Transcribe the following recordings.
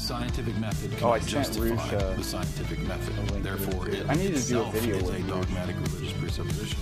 scientific method Oh, I cannot sent justify Roosh, the scientific method. link to Therefore, this it too. I need to do a itself video is with a Roosh. dogmatic religious presupposition.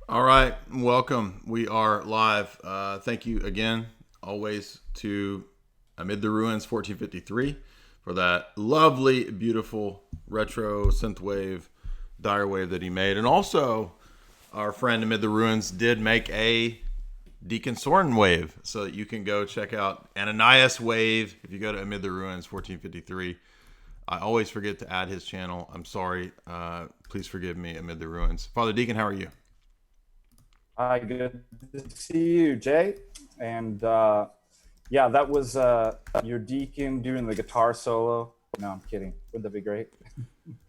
All right, welcome. We are live. Thank you again, always, to Amid the Ruins 1453 for that lovely, beautiful retro synthwave, Dyer wave that he made. And also, our friend Amid the Ruins did make a Deacon Soren wave, so that you can go check out Ananias wave if you go to Amid the Ruins 1453. I always forget to add his channel. I'm sorry. Please forgive me, Amid the Ruins. Father Deacon, how are you? Hi, good to see you, Jay. And yeah, that was your deacon doing the guitar solo. No, I'm kidding. Wouldn't that be great?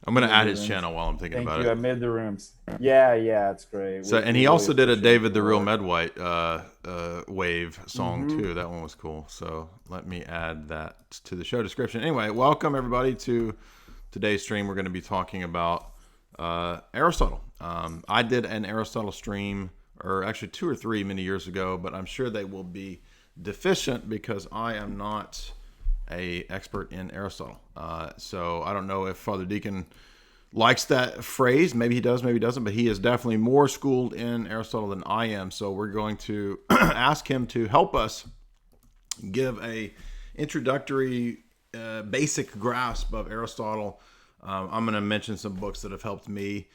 I'm going to add his channel while I'm thinking Thank about you. it. Amid the Rooms. Yeah, it's great. So, and he also did a David the Real Medwhite wave song too. That one was cool. So let me add that to the show description. Anyway, welcome everybody to today's stream. We're going to be talking about Aristotle. I did an Aristotle stream, or actually 2 or 3 many years ago, but I'm sure they will be deficient because I am not a expert in Aristotle. So I don't know if Father Deacon likes that phrase. Maybe he does, maybe he doesn't, but he is definitely more schooled in Aristotle than I am. So we're going to ask him to help us give a introductory basic grasp of Aristotle. I'm going to mention some books that have helped me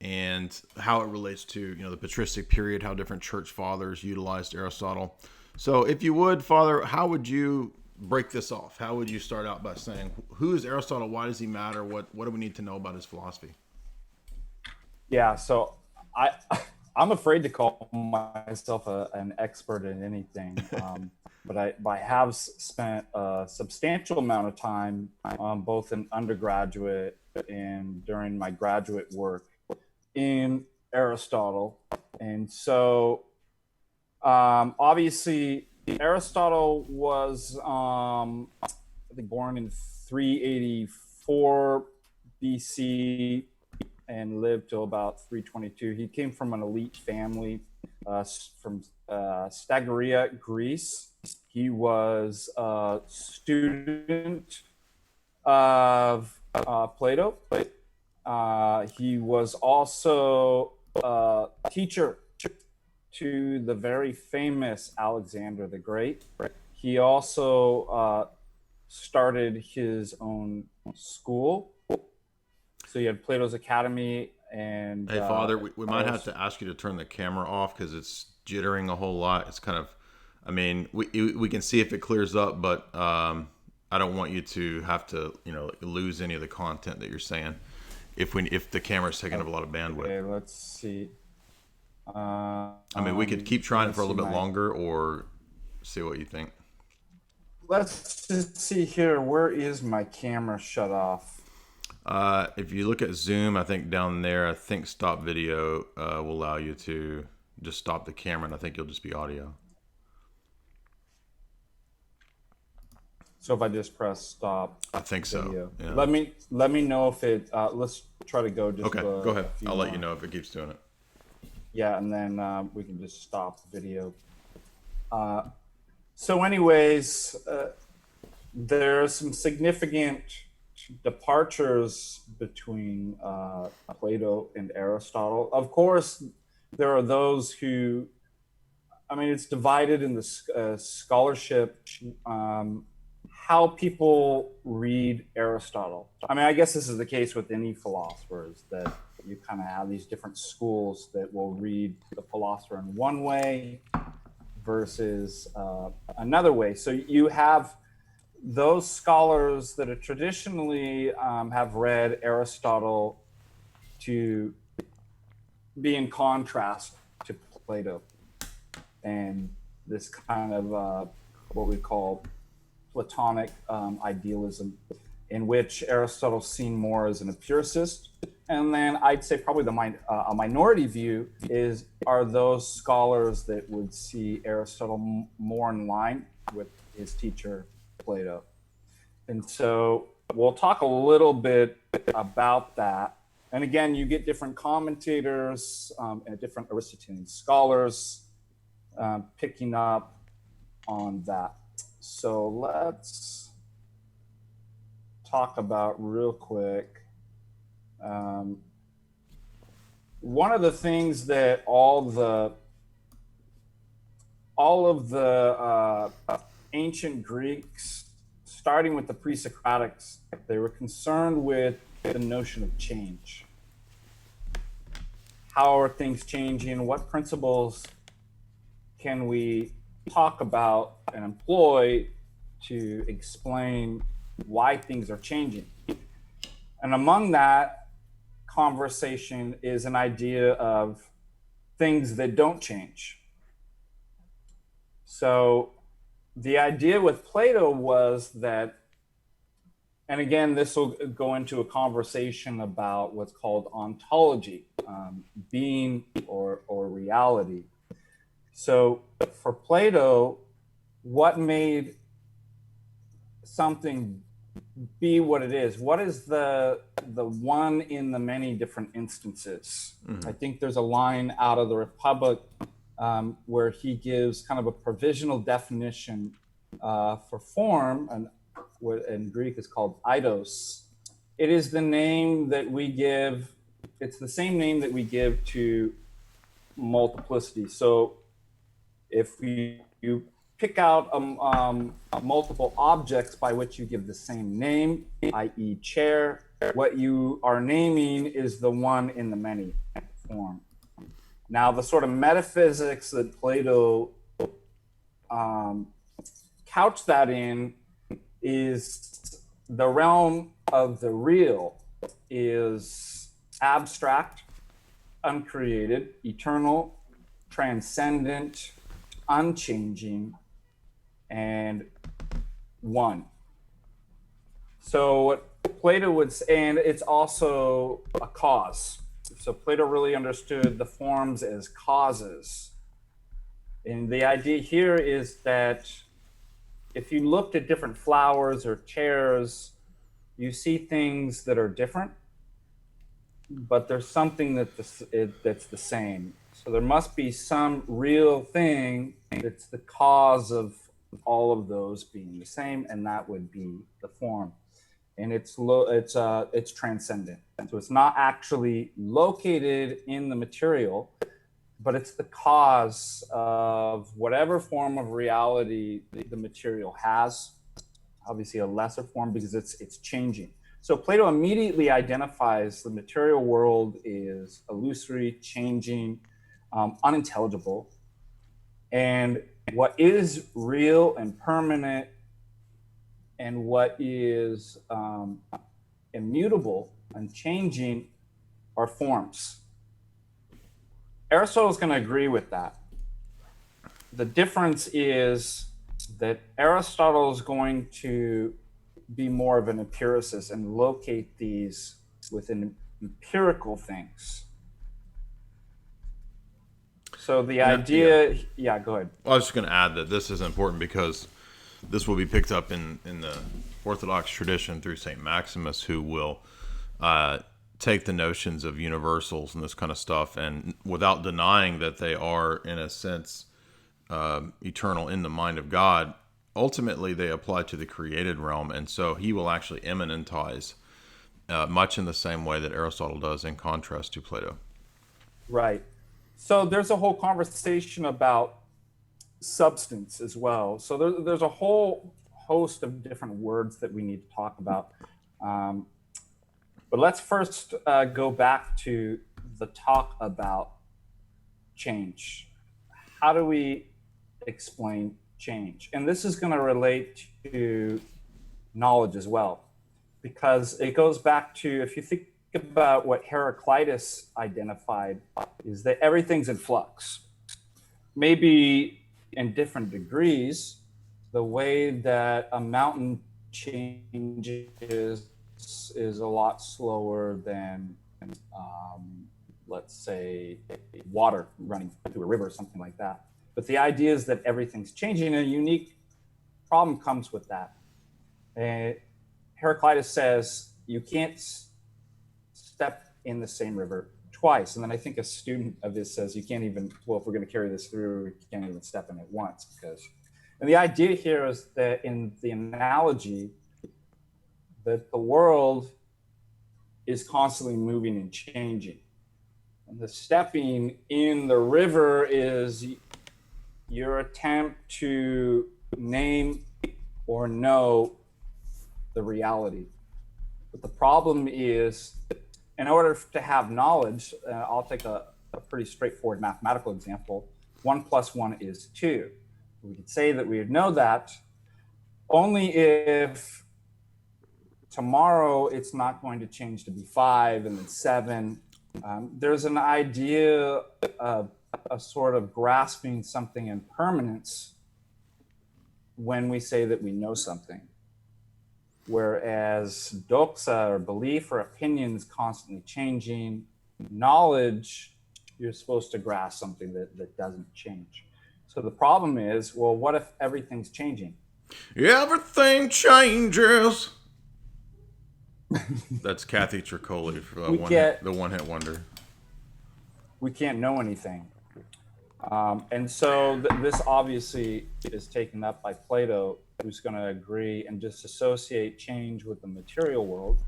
and how it relates to, the patristic period, how different church fathers utilized Aristotle. So if you would, Father, how would you break this off? How would you start out by saying, who is Aristotle? Why does he matter? What do we need to know about his philosophy? Yeah, so I'm afraid to call myself an expert in anything, but I have spent a substantial amount of time, both in undergraduate and during my graduate work, in Aristotle. And so obviously Aristotle was I think born in 384 BC and lived till about 322. He came from an elite family from Stagaria, Greece. He was a student of Plato. He was also a teacher to the very famous Alexander the Great. He also started his own school. So you had Plato's Academy and... Hey, Father, we might have to ask you to turn the camera off because it's jittering a whole lot. It's kind of I mean, we can see if it clears up, but I don't want you to have to, lose any of the content that you're saying if the camera's taking up a lot of bandwidth. Okay, let's see. I mean, we could keep trying it for a little bit longer, or see what you think. Let's just see here. Where is my camera shut off? If you look at Zoom, I think down there, I think stop video will allow you to just stop the camera, and I think you'll just be audio. So if I just press stop, I think video. so. Yeah. Let me know if it. Let's try to go. Just okay. Go ahead. I'll let you know if it keeps doing it. Yeah, and then we can just stop the video. So, anyways, there are some significant departures between Plato and Aristotle. Of course, there are those who, I mean, it's divided in the scholarship, how people read Aristotle. I mean, I guess this is the case with any philosophers, that you kind of have these different schools that will read the philosopher in one way versus another way. So you have those scholars that are traditionally have read Aristotle to be in contrast to Plato, and this kind of what we call Platonic idealism, in which Aristotle's seen more as an empiricist. And then I'd say probably a minority view are those scholars that would see Aristotle more in line with his teacher Plato. And so we'll talk a little bit about that. And again, you get different commentators and different Aristotelian scholars picking up on that. So let's talk about real quick. One of the things that all of the ancient Greeks, starting with the pre-Socratics, they were concerned with the notion of change. How are things changing? What principles can we talk about and employ to explain why things are changing? And among that conversation is an idea of things that don't change. So the idea with Plato was that, and again, this will go into a conversation about what's called ontology, being or reality. So for Plato, what made something be what it is? What is the one in the many different instances? Mm-hmm. I think there's a line out of the Republic where he gives kind of a provisional definition for form, and what in Greek is called eidos. It is the name that we give, it's the same name that we give to multiplicity. So if you pick out multiple objects by which you give the same name, i.e. chair, what you are naming is the one in the many form. Now, the sort of metaphysics that Plato couched that in is the realm of the real is abstract, uncreated, eternal, transcendent, unchanging, and one. So what Plato would say, and it's also a cause. So Plato really understood the forms as causes. And the idea here is that if you looked at different flowers or chairs, you see things that are different, but there's something that's the same. So there must be some real thing that's the cause of all of those being the same, and that would be the form. And it's transcendent. So it's not actually located in the material, but it's the cause of whatever form of reality the material has. Obviously a lesser form because it's changing. So Plato immediately identifies the material world is illusory, changing, unintelligible. And what is real and permanent and what is immutable and changing are forms. Aristotle is going to agree with that. The difference is that Aristotle is going to be more of an empiricist and locate these within empirical things. So the idea, yeah, go ahead. Well, I was just going to add that this is important because this will be picked up in the Orthodox tradition through St. Maximus, who will take the notions of universals and this kind of stuff, and without denying that they are, in a sense, eternal in the mind of God, ultimately they apply to the created realm. And so he will actually immanentize much in the same way that Aristotle does, in contrast to Plato. Right. So there's a whole conversation about substance as well. So there's a whole host of different words that we need to talk about. But let's first go back to the talk about change. How do we explain change? And this is going to relate to knowledge as well, because it goes back to, if you think about what Heraclitus identified, is that everything's in flux. Maybe in different degrees, the way that a mountain changes is a lot slower than, let's say, water running through a river or something like that. But the idea is that everything's changing, and a unique problem comes with that. Heraclitus says you can't step in the same river twice. And then I think a student of this says you can't even, well, if we're going to carry this through, you can't even step in it once. And the idea here is that in the analogy, that the world is constantly moving and changing. And the stepping in the river is your attempt to name or know the reality. But the problem is, in order to have knowledge, I'll take a pretty straightforward mathematical example. 1 + 1 is 2. We could say that we would know that only if tomorrow it's not going to change to be 5 and then 7. There's an idea of a sort of grasping something in permanence when we say that we know something. Whereas doxa, or belief or opinion, is constantly changing. Knowledge, you're supposed to grasp something that doesn't change. So the problem is, well, what if everything's changing? Everything changes. That's Kathy Tricoli for the one-hit wonder. We can't know anything. And so this obviously is taken up by Plato, who's going to agree and disassociate change with the material world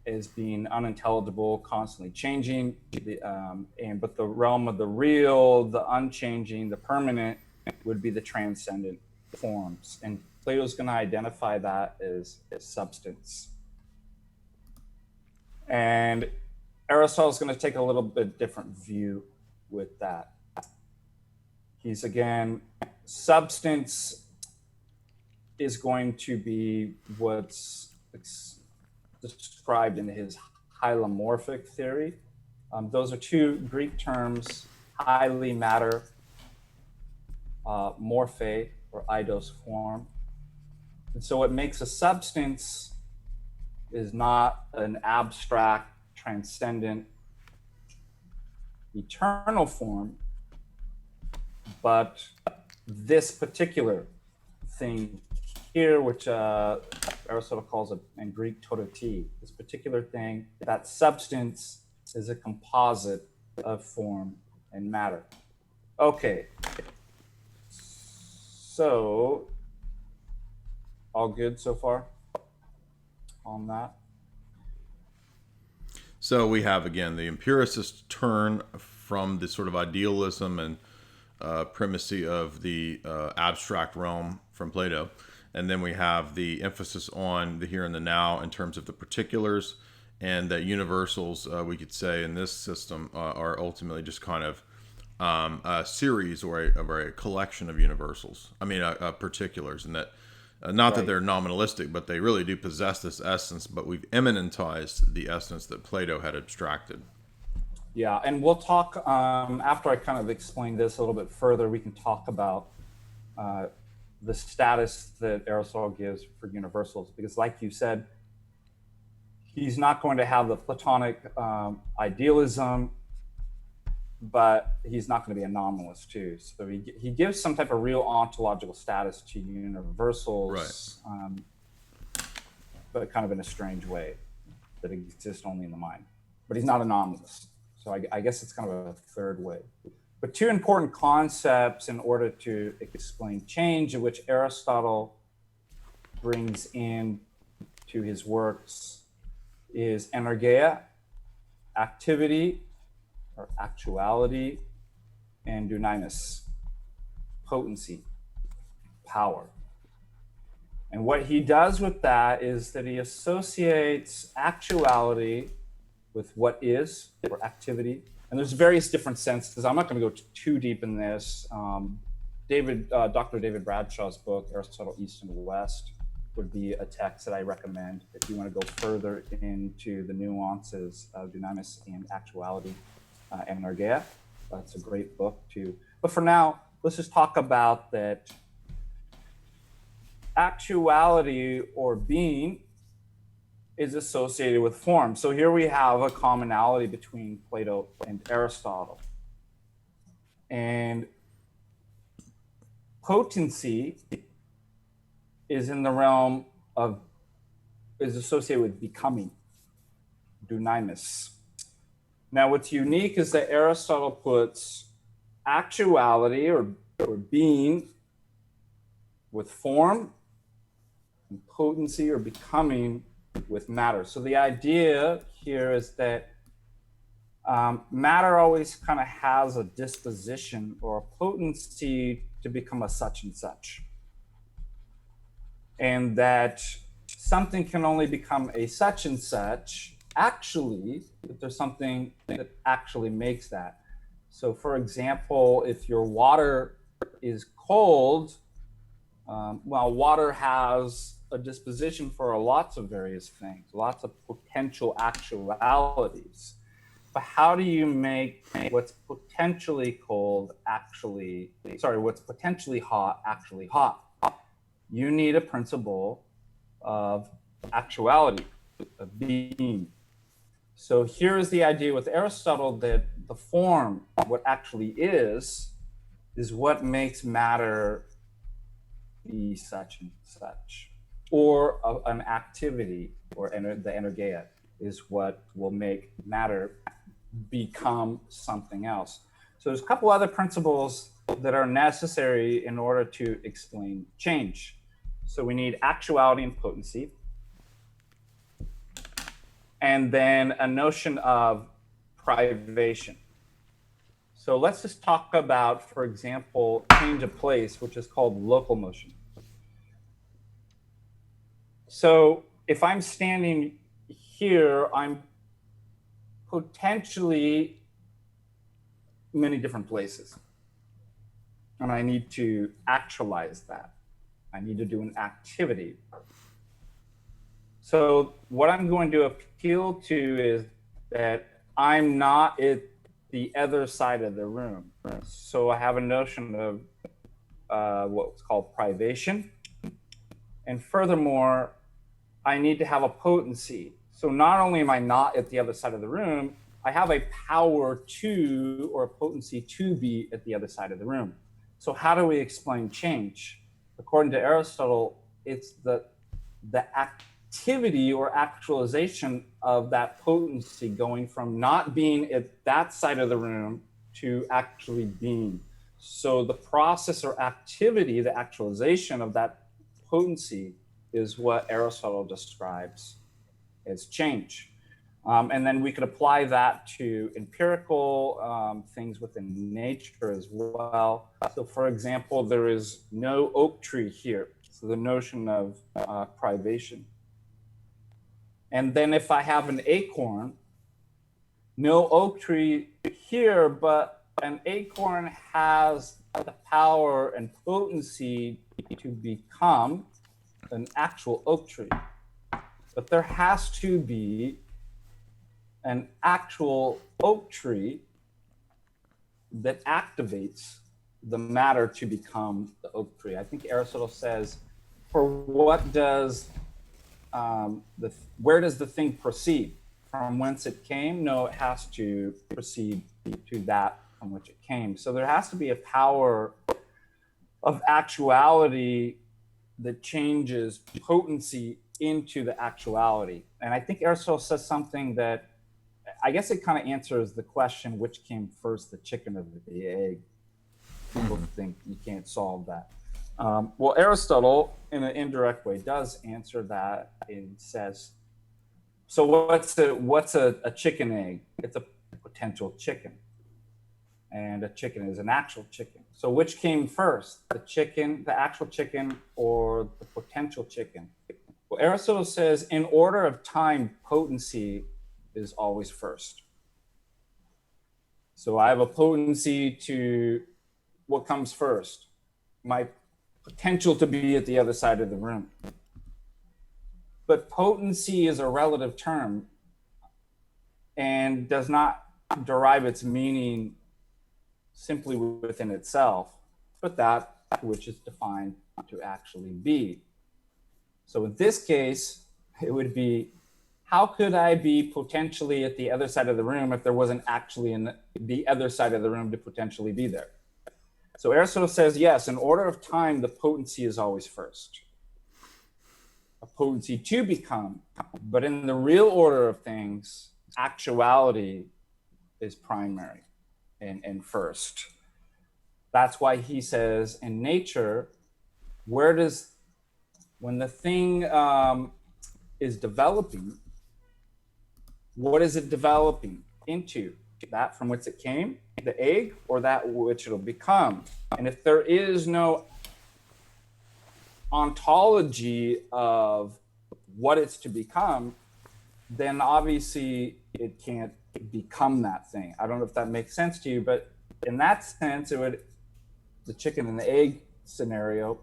as being unintelligible, constantly changing. But the realm of the real, the unchanging, the permanent would be the transcendent forms. And Plato's going to identify that as substance. And Aristotle's going to take a little bit different view with that. He's, again, substance is going to be what's described in his hylomorphic theory. Those are two Greek terms, highly matter, morphe, or eidos form. And so what makes a substance is not an abstract, transcendent, eternal form, but this particular thing here, which Aristotle calls it in Greek tototi, this particular thing, that substance is a composite of form and matter. Okay, so all good so far on that? So we have, again, the empiricist turn from the sort of idealism and primacy of the abstract realm from Plato. And then we have the emphasis on the here and the now in terms of the particulars, and that universals, we could say, in this system are ultimately just kind of a series or a collection of universals. I mean, particulars, and that not that they're nominalistic, but they really do possess this essence. But we've immanentized the essence that Plato had abstracted. Yeah, and we'll talk after I kind of explain this a little bit further. We can talk about the status that Aristotle gives for universals, because, like you said, he's not going to have the Platonic idealism, but he's not going to be a nominalist too. So he gives some type of real ontological status to universals, but kind of in a strange way that exists only in the mind. But he's not a nominalist. So I guess it's kind of a third way. But two important concepts in order to explain change, which Aristotle brings in to his works, is energeia, activity or actuality, and dunamis, potency, power. And what he does with that is that he associates actuality with what is, or activity. And there's various different senses. I'm not going to go too deep in this. Dr. David Bradshaw's book, Aristotle, East and West, would be a text that I recommend if you want to go further into the nuances of dunamis and actuality and energeia. That's a great book too. But for now, let's just talk about that actuality or being is associated with form. So here we have a commonality between Plato and Aristotle. And potency is in the realm of, is associated with becoming, dunamis. Now what's unique is that Aristotle puts actuality or being with form, and potency or becoming with matter. So the idea here is that matter always kind of has a disposition or a potency to become a such and such. And that something can only become a such and such actually if there's something that actually makes that. So for example, if your water is cold, well, water has a disposition for lots of various things, lots of potential actualities. But how do you make what's potentially cold what's potentially hot actually hot? You need a principle of actuality, of being. So here is the idea with Aristotle that the form, what actually is what makes matter be such and such. Or an activity, or the energeia, is what will make matter become something else. So there's a couple other principles that are necessary in order to explain change. So we need actuality and potency. And then a notion of privation. So let's just talk about, for example, change of place, which is called local motion. So if I'm standing here, I'm potentially many different places. And I need to actualize that. I need to do an activity. So what I'm going to appeal to is that I'm not at the other side of the room. So I have a notion of what's called privation. And furthermore, I need to have a potency. So not only am I not at the other side of the room, I have a power to, or a potency to be at the other side of the room. So how do we explain change? According to Aristotle, it's the activity or actualization of that potency going from not being at that side of the room to actually being. So the process or activity, the actualization of that potency, is what Aristotle describes as change. And then we could apply that to empirical things within nature as well. So for example, there is no oak tree here. So the notion of privation. And then if I have an acorn, no oak tree here, but an acorn has the power and potency to become an actual oak tree. But there has to be an actual oak tree that activates the matter to become the oak tree. I think Aristotle says, for what does where does the thing proceed? From whence it came? No, it has to proceed to that from which it came. So there has to be a power of actuality that changes potency into the actuality. And I think Aristotle says something that, I guess it kind of answers the question, which came first, the chicken or the egg? People think you can't solve that. Well, Aristotle, in an indirect way, does answer that and says, so what's a chicken egg? It's a potential chicken. And a chicken is an actual chicken. So which came first, the chicken, the actual chicken, or the potential chicken? Well, Aristotle says, in order of time, potency is always first. So I have a potency to what comes first? My potential to be at the other side of the room. But potency is a relative term and does not derive its meaning simply within itself, but that which is defined to actually be. So in this case, it would be, how could I be potentially at the other side of the room if there wasn't actually in the other side of the room to potentially be there? So Aristotle says, yes, in order of time, the potency is always first. A potency to become, but in the real order of things, actuality is primary and first. That's why he says in nature, when the thing is developing, what is it developing into? That from which it came, the egg, or that which it'll become? And if there is no ontology of what it's to become, then obviously it can't become that thing. I don't know if that makes sense to you, but in that sense, it would, the chicken and the egg scenario,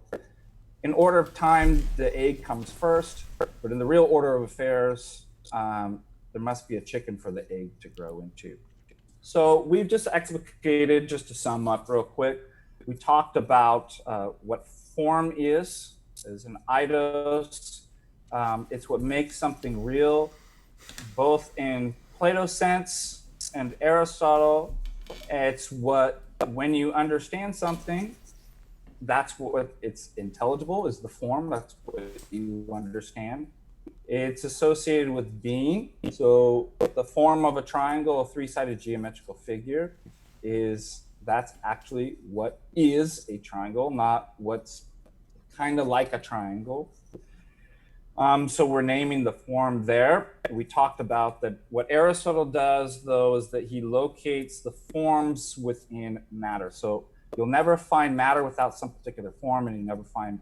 in order of time, the egg comes first, but in the real order of affairs, there must be a chicken for the egg to grow into. So we've just explicated, just to sum up real quick, we talked about what form is an eidos. It's what makes something real, both in Plato's sense and Aristotle. It's what, when you understand something, that's what it's intelligible, is the form, that's what you understand. It's associated with being. So the form of a triangle, a three-sided geometrical figure, that's actually what is a triangle, not what's kind of like a triangle. So we're naming the form there. We talked about that. What Aristotle does, though, is that he locates the forms within matter. So you'll never find matter without some particular form, and you never find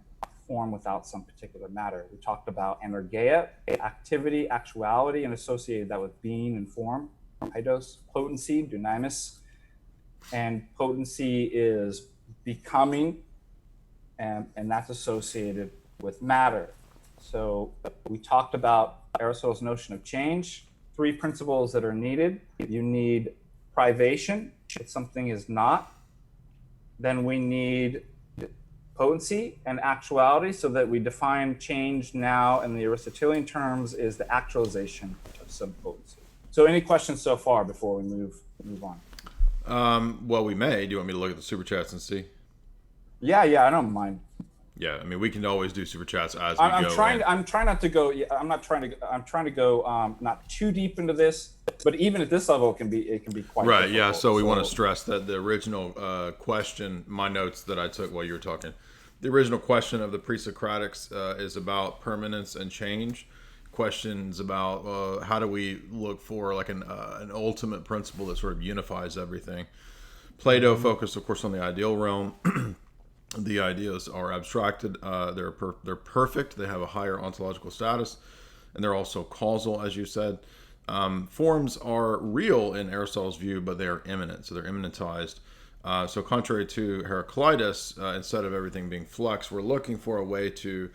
form without some particular matter. We talked about energeia, activity, actuality, and associated that with being and form. Eidos, potency, dunamis. And potency is becoming, and that's associated with matter. So we talked about Aristotle's notion of change, 3 principles that are needed. You need privation, if something is not. Then we need potency and actuality, so that we define change now in the Aristotelian terms is the actualization of some potency. So any questions so far before we move on? Well, we may. Do you want me to look at the super chats and see? Yeah, I don't mind. Yeah, I mean, we can always do super chats as we I'm go. I'm trying not to go. I'm trying to go not too deep into this, but even at this level, it can be quite right. difficult. Yeah. So we want to stress that the original question, my notes that I took while you were talking, the original question of the pre-Socratics is about permanence and change. Questions about how do we look for like an ultimate principle that sort of unifies everything. Plato focused, of course, on the ideal realm. The ideas are abstracted. They're perfect. They have a higher ontological status, and they're also causal, as you said. Forms are real in Aristotle's view, but they are immanent, so they're immanentized. So contrary to Heraclitus, instead of everything being flux, we're looking for a way to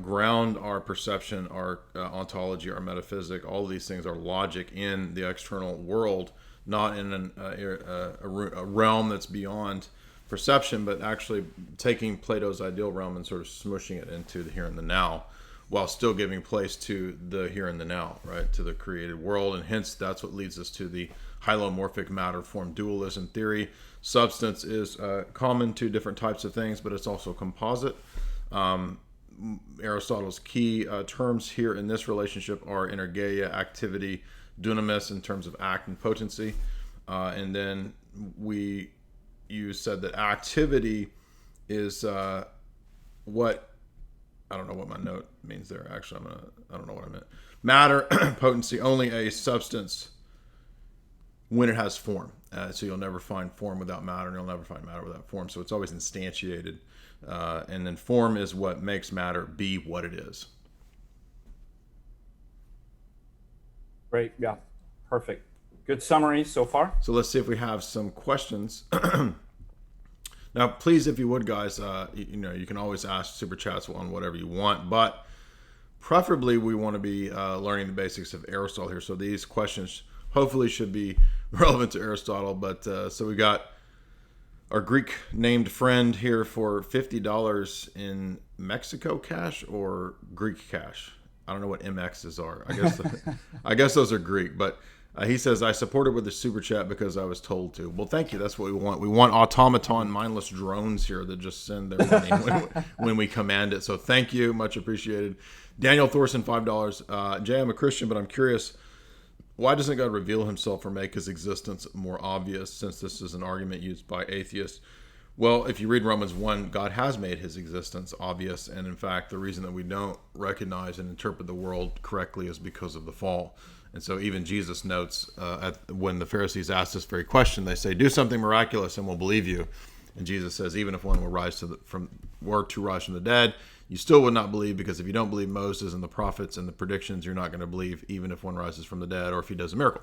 ground our perception, our ontology, our metaphysic, all of these things, our logic in the external world, not in a realm that's beyond perception, but actually taking Plato's ideal realm and sort of smushing it into the here and the now, while still giving place to the here and the now, right, to the created world. And hence, that's what leads us to the hylomorphic matter-form dualism theory. Substance is common to different types of things, but it's also composite. Aristotle's key terms here in this relationship are energeia, activity, dunamis in terms of act and potency. And then you said that activity is what, I don't know what my note means there. Actually, I don't know what I meant. Matter, potency, only a substance when it has form. So you'll never find form without matter, and you'll never find matter without form. So it's always instantiated. And then form is what makes matter be what it is. Great. Yeah. Perfect. Good summary so far. So let's see if we have some questions. Now, please, if you would, guys, you can always ask super chats on whatever you want, but preferably we want to be learning the basics of Aristotle here. So these questions hopefully should be relevant to Aristotle. But so we got our Greek named friend here for $50 in Mexico cash or Greek cash. I don't know what MXs are. I guess those are Greek, but he says, I supported with the super chat because I was told to. Well, thank you. That's what we want. We want automaton, mindless drones here that just send their money when we command it. So thank you. Much appreciated. Daniel Thorson, $5. Jay, I'm a Christian, but I'm curious, why doesn't God reveal himself or make his existence more obvious, since this is an argument used by atheists? Well, if you read Romans 1, God has made his existence obvious. And in fact, the reason that we don't recognize and interpret the world correctly is because of the fall. And so even Jesus notes when the Pharisees ask this very question, they say, do something miraculous and we'll believe you. And Jesus says, even if one were to rise from the dead, you still would not believe, because if you don't believe Moses and the prophets and the predictions, you're not going to believe even if one rises from the dead or if he does a miracle.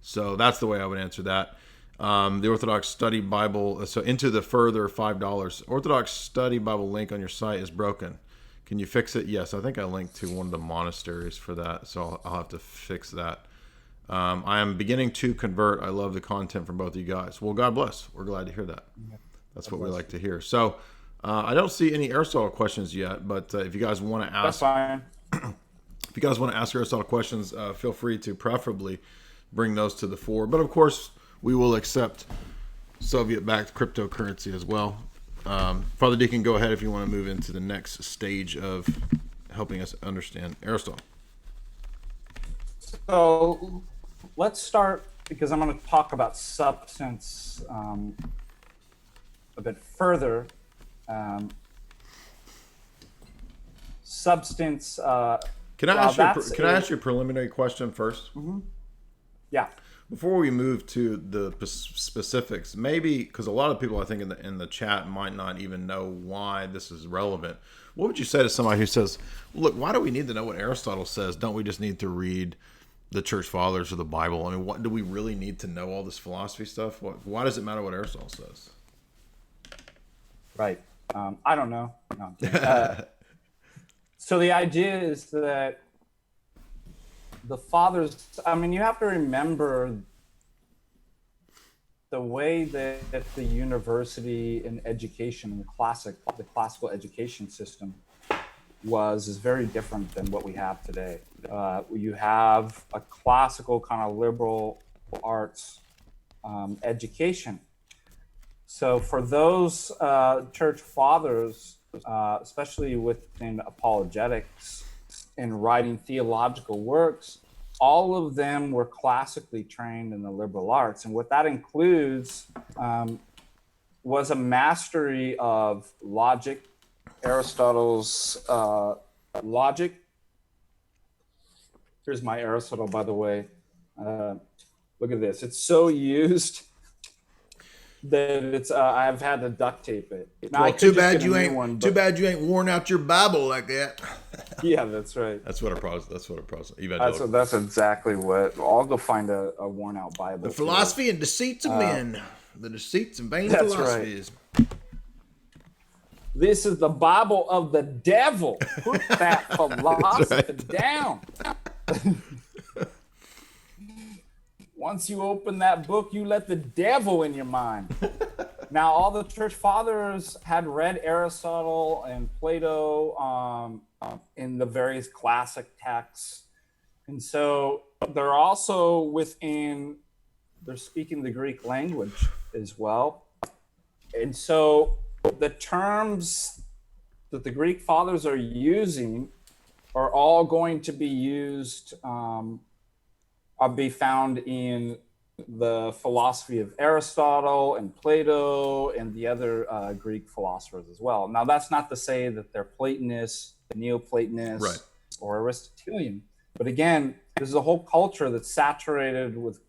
So that's the way I would answer that. The Orthodox Study Bible, so into the further $5. Orthodox Study Bible link on your site is broken. Can you fix it? Yes, I think I linked to one of the monasteries for that, so I'll have to fix that. I am beginning to convert. I love the content from both of you guys. Well, God bless. We're glad to hear that. That's what we like to hear. So I don't see any Aristotle questions yet, but if you guys want to ask, That's fine. if you guys want to ask Aristotle questions, feel free to preferably bring those to the fore. But of course, we will accept Soviet-backed cryptocurrency as well. Father Deacon, go ahead if you want to move into the next stage of helping us understand Aristotle. So let's start, because I'm going to talk about substance a bit further. Substance. Can I ask you a preliminary question first? Mm-hmm. Yeah. Before we move to the specifics, maybe because a lot of people I think in the chat might not even know why this is relevant. What would you say to somebody who says, "Look, why do we need to know what Aristotle says? Don't we just need to read the Church Fathers or the Bible? I mean, what do we really need to know all this philosophy stuff? Why does it matter what Aristotle says?" Right. I don't know. No, so the idea is that the fathers, I mean, you have to remember the way that the university and education, the classical education system is very different than what we have today. You have a classical kind of liberal arts education. So for those church fathers, especially within apologetics and writing theological works, all of them were classically trained in the liberal arts. And what that includes was a mastery of logic, Aristotle's logic. Here's my Aristotle, by the way. Look at this. It's so used. that it's I've had to duct tape it. Now I Well, could too just bad get a you new ain't. one, Too but bad you ain't worn out your Bible like that. yeah, that's right. That's what a process. Evangelical. That's exactly what. I'll go find a worn out Bible. The too. philosophy and deceits of men. The deceits and vain That's philosophies. This is the Bible of the devil. Put that philosophy down. Once you open that book, you let the devil in your mind. Now, all the church fathers had read Aristotle and Plato in the various classic texts. And so they're also they're speaking the Greek language as well. And so the terms that the Greek fathers are using are all going to be used, be found in the philosophy of Aristotle and Plato and the other Greek philosophers as well. Now, that's not to say that they're Platonists, Neoplatonists, Right. or Aristotelian. But again, there's a whole culture that's saturated with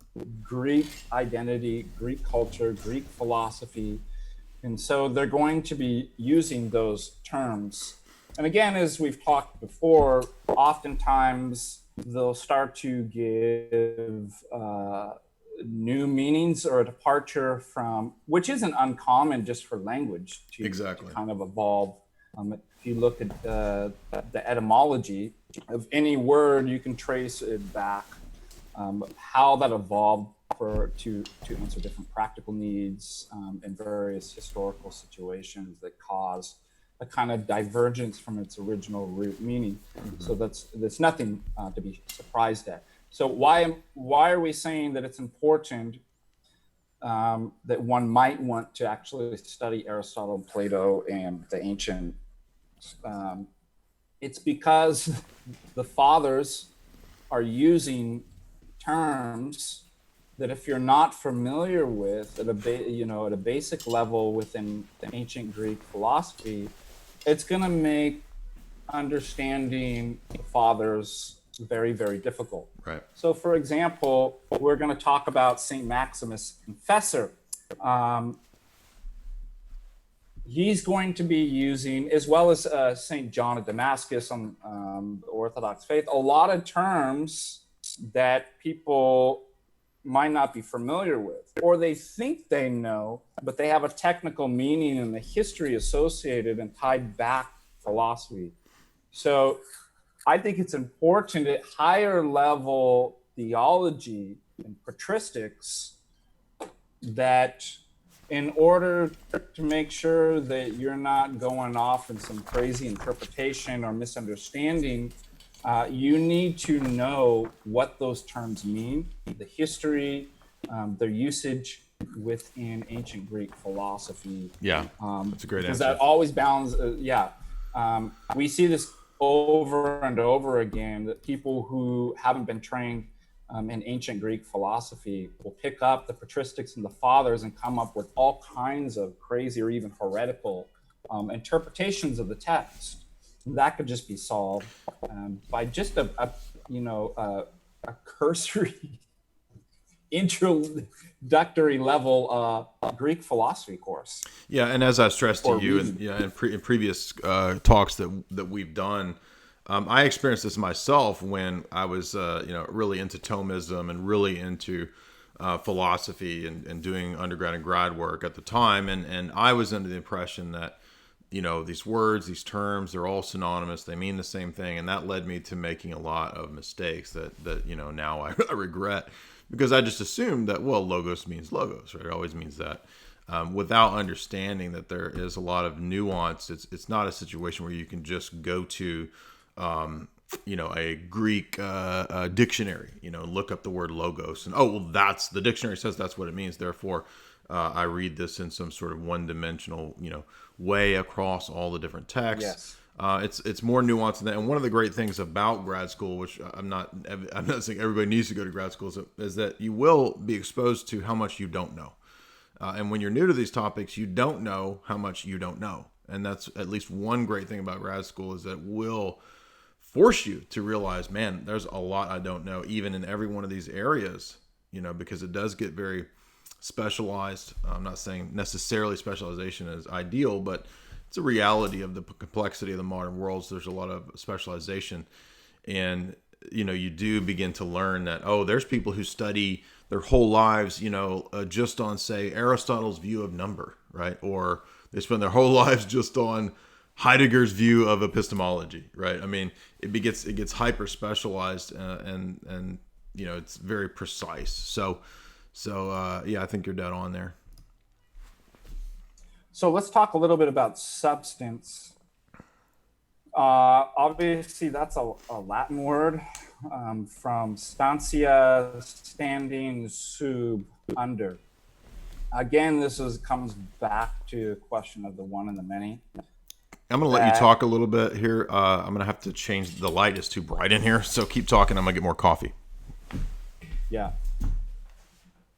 Greek identity, Greek culture, Greek philosophy. And so they're going to be using those terms. And again, as we've talked before, oftentimes they'll start to give new meanings or a departure from, which isn't uncommon just for language to kind of evolve. If you look at the etymology of any word, you can trace it back, how that evolved to answer different practical needs in various historical situations that cause a kind of divergence from its original root meaning. Mm-hmm. So that's nothing to be surprised at. So why are we saying that it's important that one might want to actually study Aristotle and Plato and the ancient? It's because the fathers are using terms that if you're not familiar with at a basic level within the ancient Greek philosophy, it's going to make understanding the fathers very, very difficult. Right. So, for example, we're going to talk about St. Maximus Confessor. He's going to be using, as well as St. John of Damascus on the Orthodox faith, a lot of terms that people might not be familiar with, or they think they know, but they have a technical meaning and the history associated and tied back philosophy. So I think it's important at higher level theology and patristics that in order to make sure that you're not going off in some crazy interpretation or misunderstanding, you need to know what those terms mean, the history, their usage within ancient Greek philosophy. Yeah, that's a great answer. Because that always balances, we see this over and over again, that people who haven't been trained in ancient Greek philosophy will pick up the patristics and the fathers and come up with all kinds of crazy or even heretical interpretations of the text. That could just be solved by just a cursory introductory level Greek philosophy course. Yeah, and as I stressed to you in previous talks that we've done, I experienced this myself when I was really into Thomism and really into philosophy and doing undergrad and grad work at the time, and I was under the impression that these words, these terms, they're all synonymous. They mean the same thing. And that led me to making a lot of mistakes that now I regret, because I just assumed that, well, logos means logos, right? It always means that. Without understanding that there is a lot of nuance. It's not a situation where you can just go to, a Greek dictionary, look up the word logos and, that's the dictionary says that's what it means. Therefore, I read this in some sort of one-dimensional, way across all the different texts. Yes. It's more nuanced than that. And one of the great things about grad school, which I'm not saying everybody needs to go to grad school, is that you will be exposed to how much you don't know. And when you're new to these topics, you don't know how much you don't know. And that's at least one great thing about grad school, is that it will force you to realize, man, there's a lot I don't know, even in every one of these areas, because it does get very specialized. I'm not saying necessarily specialization is ideal, but it's a reality of the complexity of the modern world. So there's a lot of specialization, and you do begin to learn that there's people who study their whole lives, just on, say, Aristotle's view of number, right? Or they spend their whole lives just on Heidegger's view of epistemology, right? I mean, it gets hyper specialized, and it's very precise. So yeah, I think you're dead on there. So let's talk a little bit about substance. Obviously, that's a Latin word, from stantia, standing, sub, under. Again, comes back to a question of the one and the many. I'm going to let you talk a little bit here. I'm going to have to change. The light is too bright in here, so keep talking. I'm going to get more coffee. Yeah.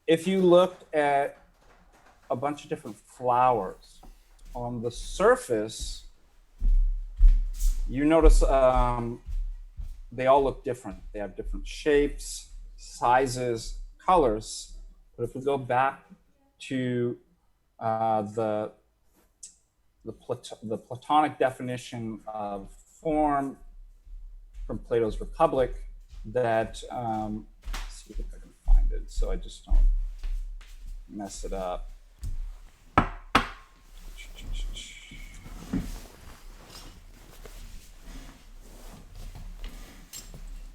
If you looked at a bunch of different flowers, on the surface, you notice they all look different. They have different shapes, sizes, colors. But if we go back to the Platonic definition of form from Plato's Republic, that let's see if I can find it so I just don't mess it up.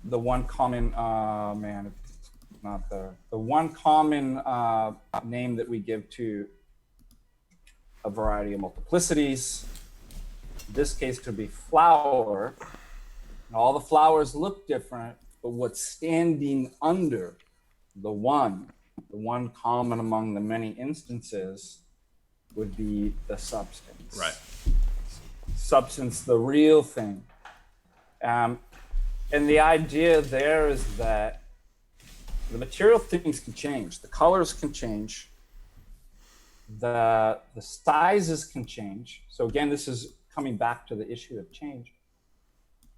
The one common it's not there. The one common name that we give to a variety of multiplicities, in this case could be flower. And all the flowers look different, but what's standing under the one common among the many instances, would be the substance. Right. Substance, the real thing. And the idea there is that the material things can change. The colors can change. The sizes can change. So again, this is coming back to the issue of change.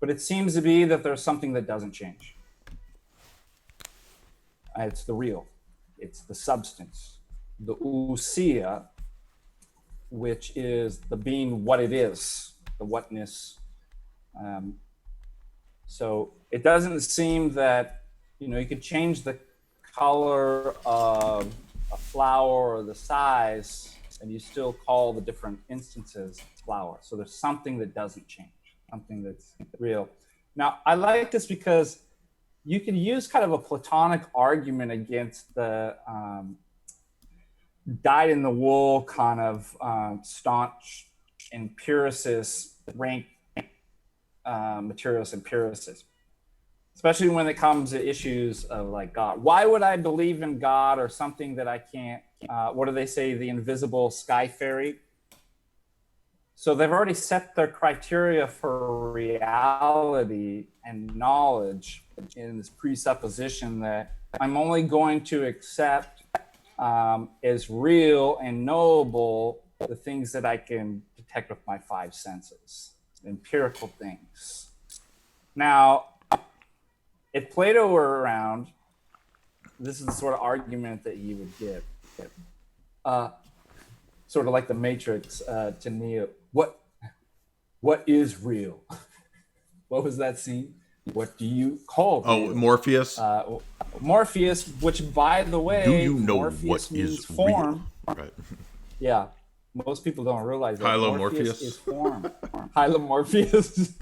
But it seems to be that there's something that doesn't change. It's the real. It's the substance. The ousia, which is the being what it is, the whatness. So it doesn't seem that, you could change the color of a flower or the size, and you still call the different instances flower. So there's something that doesn't change, something that's real. Now, I like this because you can use kind of a Platonic argument against the dyed-in-the-wool kind of staunch empiricists, rank materialist empiricists, especially when it comes to issues of like God. Why would I believe in God or something that I can't, what do they say, the invisible sky fairy? So they've already set their criteria for reality and knowledge in this presupposition that I'm only going to accept as real and knowable the things that I can detect with my five senses, empirical things. Now, if Plato were around, this is the sort of argument that he would give. Sort of like the Matrix to Neo. What is real? What was that scene? What do you call real? Morpheus. Morpheus, which, by the way, do you know Morpheus what is form. Real? Right. Yeah, most people don't realize that. Hylomorpheus is form. Hylomorpheus.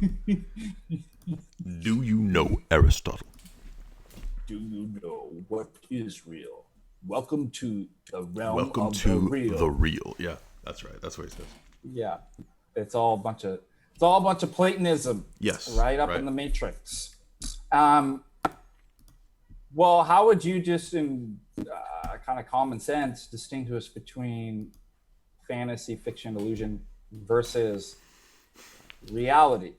Do you know Aristotle? Do you know what is real? Welcome to the realm Welcome of to the real. The real. Yeah, that's right. That's what he says. Yeah, it's all a bunch of Platonism. Yes, right up in the Matrix. Well, how would you just in kind of common sense distinguish between fantasy, fiction, illusion versus reality?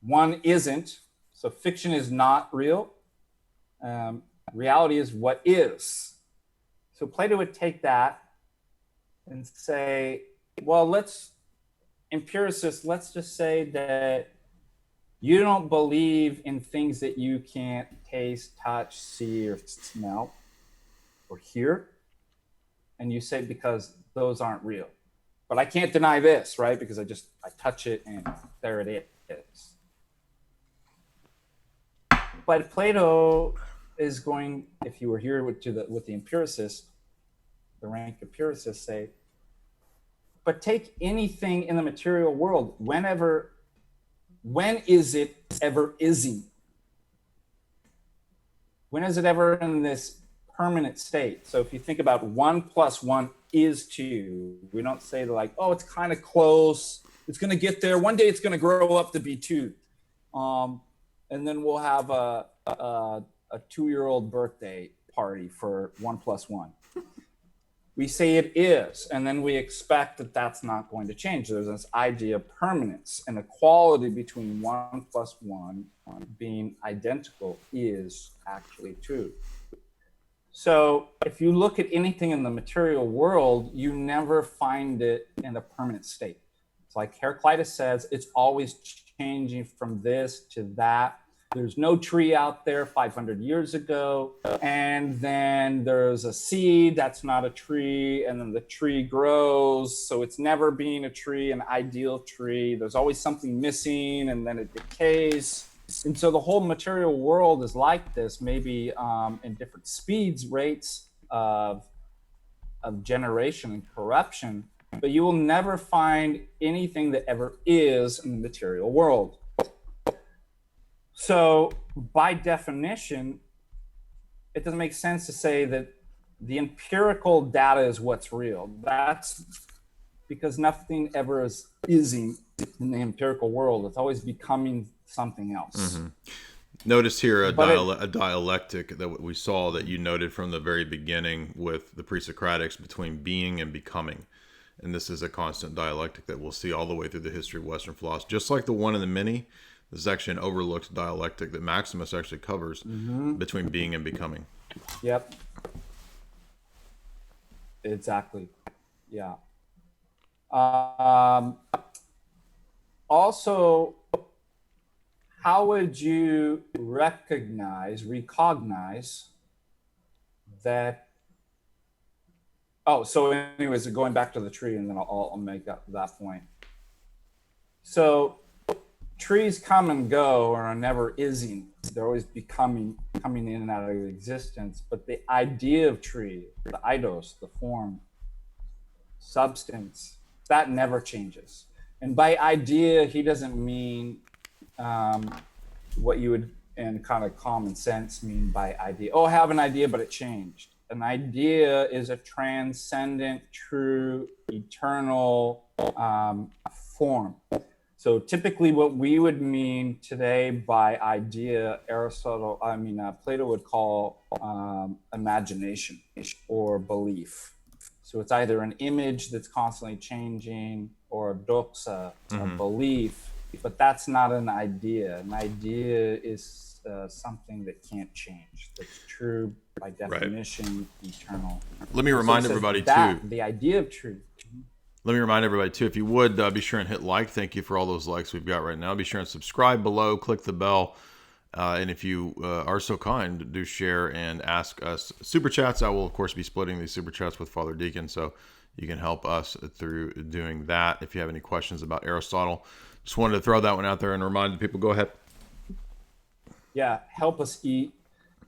One isn't. So fiction is not real. Reality is what is. So Plato would take that and say, well, empiricists, let's just say that you don't believe in things that you can't taste, touch, see, or smell. or here, and you say, because those aren't real. But I can't deny this, right? Because I touch it and there it is. But Plato is going, if you were here with the empiricists, the rank empiricists say, but take anything in the material world, when is it ever ising? When is it ever in this permanent state? So if you think about 1 + 1 is 2, we don't say like, oh, it's kind of close. It's going to get there. One day it's going to grow up to be 2. And then we'll have a 2-year-old birthday party for 1 + 1. We say it is, and then we expect that that's not going to change. There's this idea of permanence, and equality between 1 + 1 being identical is actually 2. So if you look at anything in the material world, you never find it in a permanent state. It's like Heraclitus says, it's always changing from this to that. There's no tree out there 500 years ago, and then there's a seed that's not a tree, and then the tree grows, so it's never being a tree, an ideal tree. There's always something missing, and then it decays. And so the whole material world is like this, maybe in different speeds, rates of generation and corruption, but you will never find anything that ever is in the material world. So by definition, it doesn't make sense to say that the empirical data is what's real. That's because nothing ever is in the empirical world. It's always becoming something else. Mm-hmm. Notice here a dialectic that we saw that you noted from the very beginning with the pre-Socratics between being and becoming. And this is a constant dialectic that we'll see all the way through the history of Western philosophy. Just like the one in the many, this is actually an overlooked dialectic that Maximus actually covers between being and becoming. Yep. Exactly. Yeah. Also, how would you recognize that? Oh, so anyways, going back to the tree, and then I'll make that point. So trees come and go or are never ising. They're always coming in and out of existence. But the idea of tree, the eidos, the form, substance, that never changes. And by idea, he doesn't mean what you would in kind of common sense mean by idea. Oh, I have an idea, but it changed. An idea is a transcendent, true, eternal form. So typically what we would mean today by idea, Plato would call imagination or belief. So it's either an image that's constantly changing or a doxa, a belief, but that's not an idea. An idea is something that can't change. That's true by definition, eternal. Let me remind everybody too. The idea of truth. Let me remind everybody too, if you would, be sure and hit like. Thank you for all those likes we've got right now. Be sure and subscribe below, click the bell. And if you are so kind, do share and ask us super chats. I will, of course, be splitting these super chats with Father Deacon, so you can help us through doing that. If you have any questions about Aristotle, just wanted to throw that one out there and remind people, go ahead. Yeah, help us eat.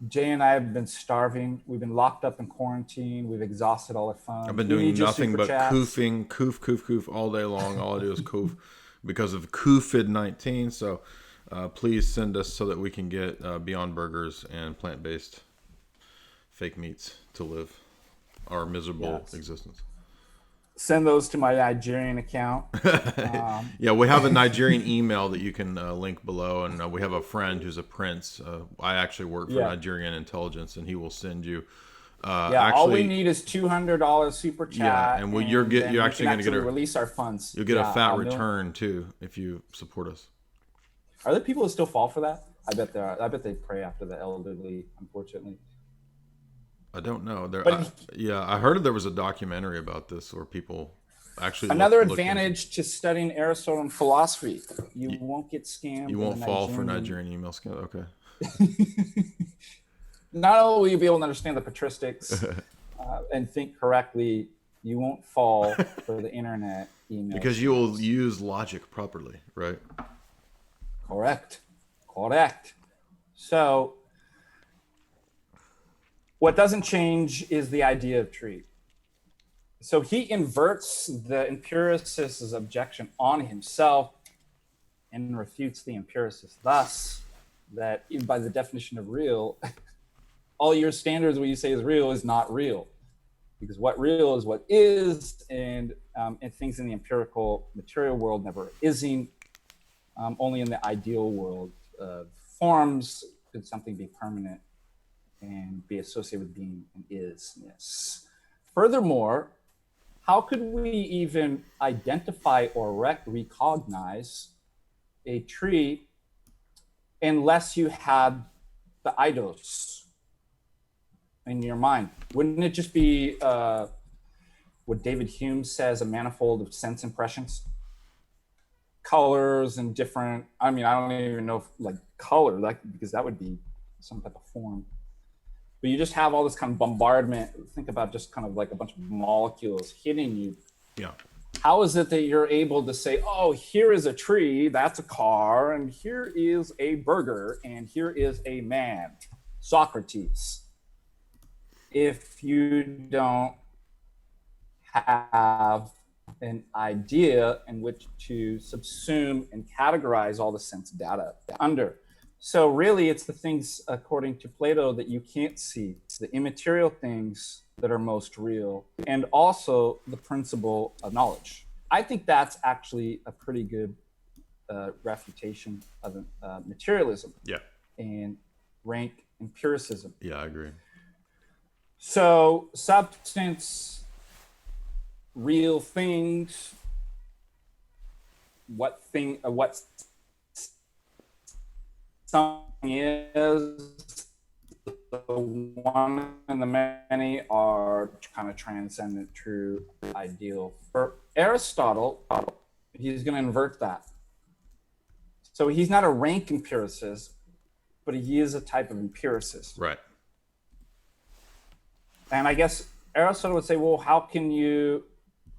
Jay and I have been starving. We've been locked up in quarantine. We've exhausted all our funds. I've been doing nothing but koofing, koof all day long. All I do is koof because of COVID-19. So please send us so that we can get Beyond Burgers and plant-based fake meats to live our miserable existence. Send those to my Nigerian account. Yeah, we have a Nigerian email that you can link below, and we have a friend who's a prince. I actually work for Nigerian intelligence, and he will send you. All we need is $200 super chat. Yeah, and you're actually going to get release our funds. You'll get a fat return too if you support us. Are there people who still fall for that? I bet there are. I bet they pray after the elderly, unfortunately. I don't know. I heard there was a documentary about this where people actually another advantage to studying Aristotle and philosophy. You won't get scammed. You won't fall for Nigerian email scam. Okay. not only will you be able to understand the patristics and think correctly, you won't fall for the internet email. Because you will use logic properly, right? Correct. So what doesn't change is the idea of tree. So he inverts the empiricist's objection on himself and refutes the empiricist thus that by the definition of real, all your standards, what you say is real, is not real. Because what real is what is, and things in the empirical material world never ising. Only in the ideal world of forms could something be permanent and be associated with being and isness. Furthermore, how could we even identify or recognize a tree unless you had the eidos in your mind? Wouldn't it just be what David Hume says, a manifold of sense impressions? Colors and different, I mean, I don't even know if like color, like, because that would be some type of form. But you just have all this kind of bombardment. Think about just kind of like a bunch of molecules hitting you. Yeah. How is it that you're able to say, oh, here is a tree, that's a car, and here is a burger, and here is a man, Socrates, if you don't have an idea in which to subsume and categorize all the sense data under? So really, it's the things, according to Plato, that you can't see. It's the immaterial things that are most real, and also the principle of knowledge. I think that's actually a pretty good refutation of materialism and rank empiricism. Yeah, I agree. So substance, real things, what something is, the one and the many are kind of transcendent, true, ideal. For Aristotle, he's going to invert that. So he's not a rank empiricist, but he is a type of empiricist. Right. And I guess Aristotle would say, well, how can you,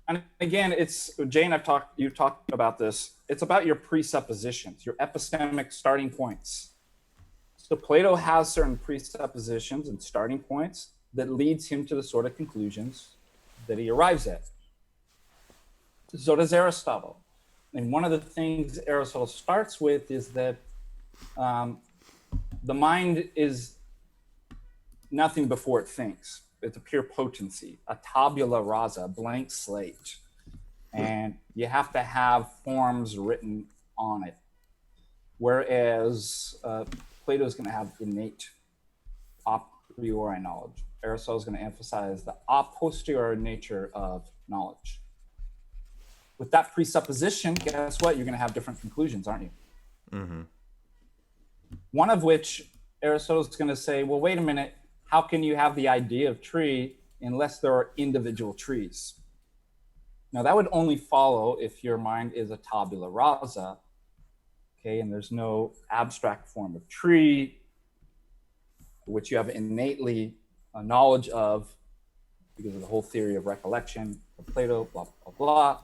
and again, it's, Jane, you talked about this. It's about your presuppositions, your epistemic starting points. So Plato has certain presuppositions and starting points that leads him to the sort of conclusions that he arrives at. So does Aristotle. And one of the things Aristotle starts with is that the mind is nothing before it thinks. It's a pure potency, a tabula rasa, a blank slate. And you have to have forms written on it. Whereas Plato is going to have innate a priori knowledge. Aristotle is going to emphasize the a posteriori nature of knowledge. With that presupposition, guess what? You're going to have different conclusions, aren't you? Mm-hmm. One of which Aristotle is going to say, well, wait a minute. How can you have the idea of tree unless there are individual trees? Now, that would only follow if your mind is a tabula rasa, okay, and there's no abstract form of tree, which you have innately a knowledge of because of the whole theory of recollection of Plato, blah, blah, blah.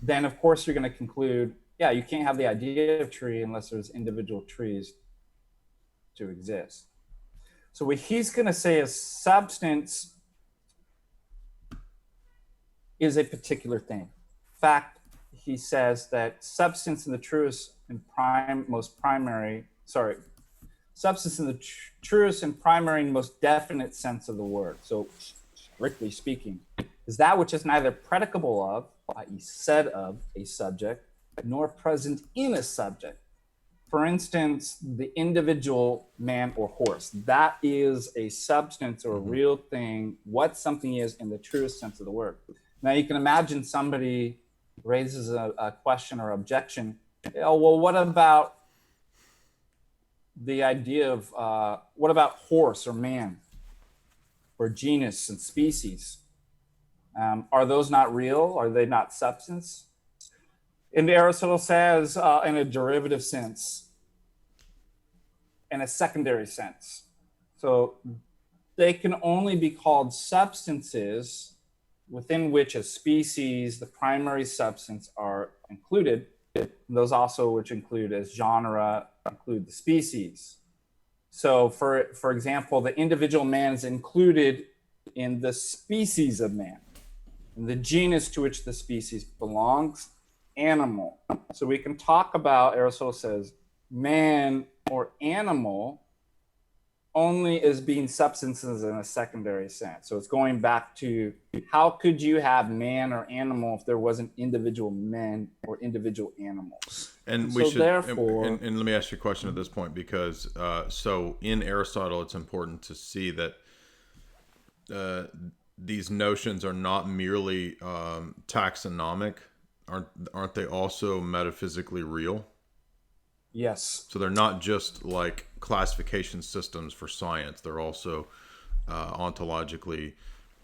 Then, of course, you're going to conclude, yeah, you can't have the idea of tree unless there's individual trees to exist. So what he's going to say is substance is a particular thing. In fact, he says that substance in the truest and substance in the truest and primary and most definite sense of the word. So strictly speaking, is that which is neither predicable of, i.e. said of a subject, nor present in a subject. For instance, the individual man or horse, that is a substance or a real thing, what something is in the truest sense of the word. Now you can imagine somebody raises a question or objection. Oh, well, what about the idea of, what about horse or man or genus and species? Are those not real? Are they not substance? And Aristotle says in a derivative sense, in a secondary sense. So they can only be called substances within which a species, the primary substance, are included. Those also, which include as genre, include the species. So, for example, the individual man is included in the species of man, in the genus to which the species belongs, animal. So we can talk about, Aristotle says, man or animal only as being substances in a secondary sense. So it's going back to how could you have man or animal if there wasn't individual men or individual animals? And we should, and let me ask you a question at this point, because so in Aristotle, it's important to see that these notions are not merely taxonomic. Aren't they also metaphysically real? Yes. So they're not just like classification systems for science. They're also ontologically,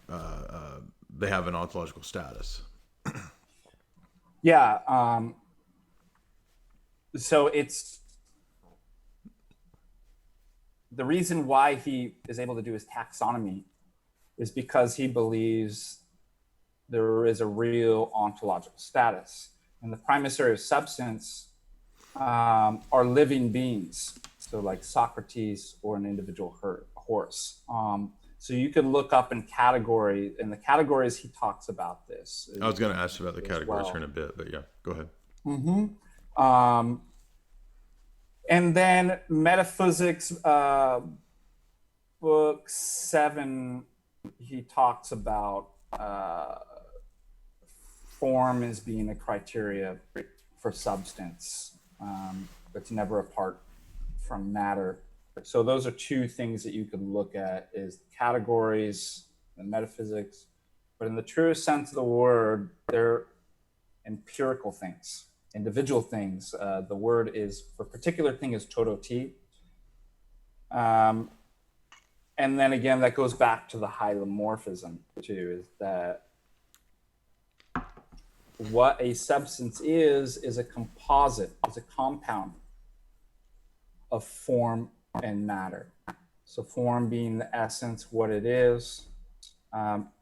they have an ontological status. Yeah. So it's the reason why he is able to do his taxonomy is because he believes there is a real ontological status. And the primary of substance are living beings. So like Socrates or an individual horse. So you could look up in categories, in the categories he talks about this. I was going to ask you about the categories here in a bit, but yeah, go ahead. Mm-hmm. And then Metaphysics, book 7, he talks about form as being a criteria for substance. It's never apart from matter. So those are two things that you could look at: is categories and metaphysics. But in the truest sense of the word, they're empirical things, individual things. The word is for particular thing is tototi. And then again, that goes back to the hylomorphism too, is that what a substance is a composite, is a compound of form and matter. So form being the essence, what it is.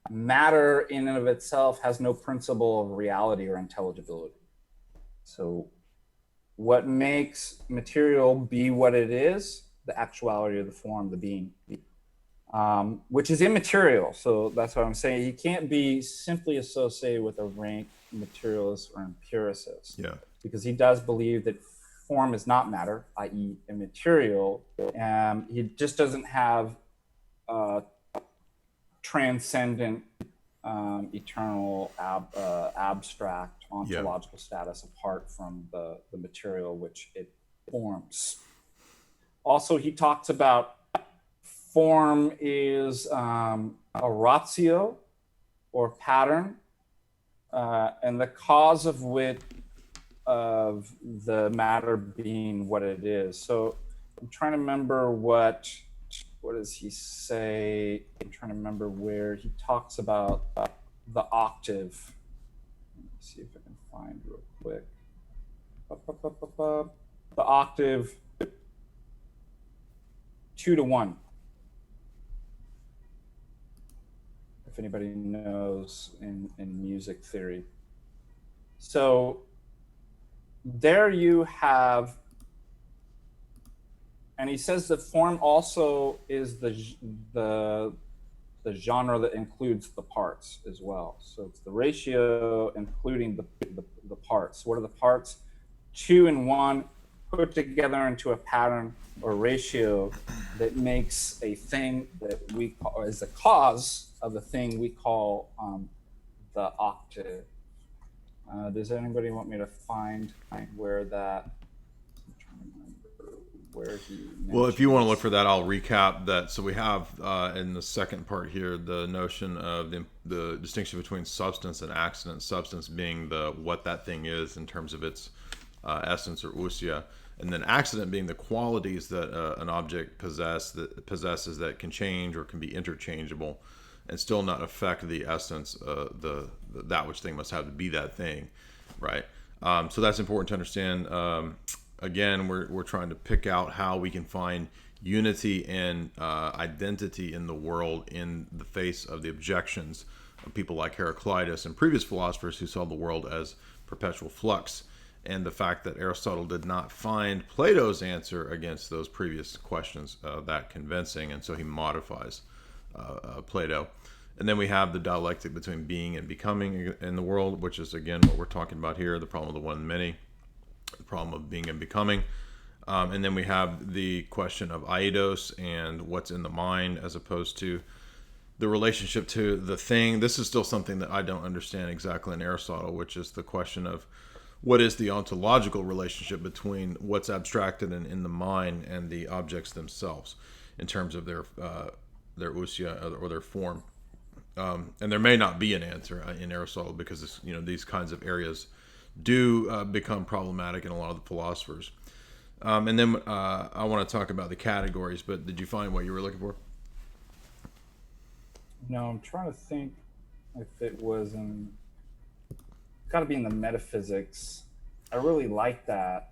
Matter in and of itself has no principle of reality or intelligibility. So what makes material be what it is? The actuality of the form, the being, which is immaterial. So that's what I'm saying. He can't be simply associated with a rank materialist or empiricist. Yeah. Because he does believe that form is not matter, i.e. immaterial. He just doesn't have transcendent, eternal, abstract, ontological status apart from the material which it forms. Also, he talks about form is a ratio or pattern, and the cause of which of the matter being what it is. So I'm trying to remember what does he say? I'm trying to remember where he talks about the octave. Let me see if I can find real quick. The octave 2 to 1. If anybody knows in music theory. So there you have, and he says that form also is the genre that includes the parts as well. So it's the ratio including the parts. What are the parts? 2 and 1 put together into a pattern or ratio that makes a thing that we call, is the cause of the thing we call the octave. Does anybody want me to find where that? I'm trying to remember where he. Well, if you want to look for that, I'll recap that. So we have in the second part here the notion of the distinction between substance and accident. Substance being what that thing is in terms of its essence or ousia, and then accident being the qualities that an object possesses that can change or can be interchangeable and still not affect the essence, that which thing must have to be that thing, right? So that's important to understand. Again, we're trying to pick out how we can find unity and identity in the world in the face of the objections of people like Heraclitus and previous philosophers who saw the world as perpetual flux, and the fact that Aristotle did not find Plato's answer against those previous questions that convincing, and so he modifies Plato. And then we have the dialectic between being and becoming in the world, which is, again, what we're talking about here, the problem of the one and many, the problem of being and becoming. And then we have the question of eidos and what's in the mind as opposed to the relationship to the thing. This is still something that I don't understand exactly in Aristotle, which is the question of what is the ontological relationship between what's abstracted and in the mind and the objects themselves in terms of their ousia or their form. And there may not be an answer in Aristotle because it's, these kinds of areas do become problematic in a lot of the philosophers. And then I want to talk about the categories, but did you find what you were looking for? No, I'm trying to think if it was in. It's got to be in the metaphysics. I really like that.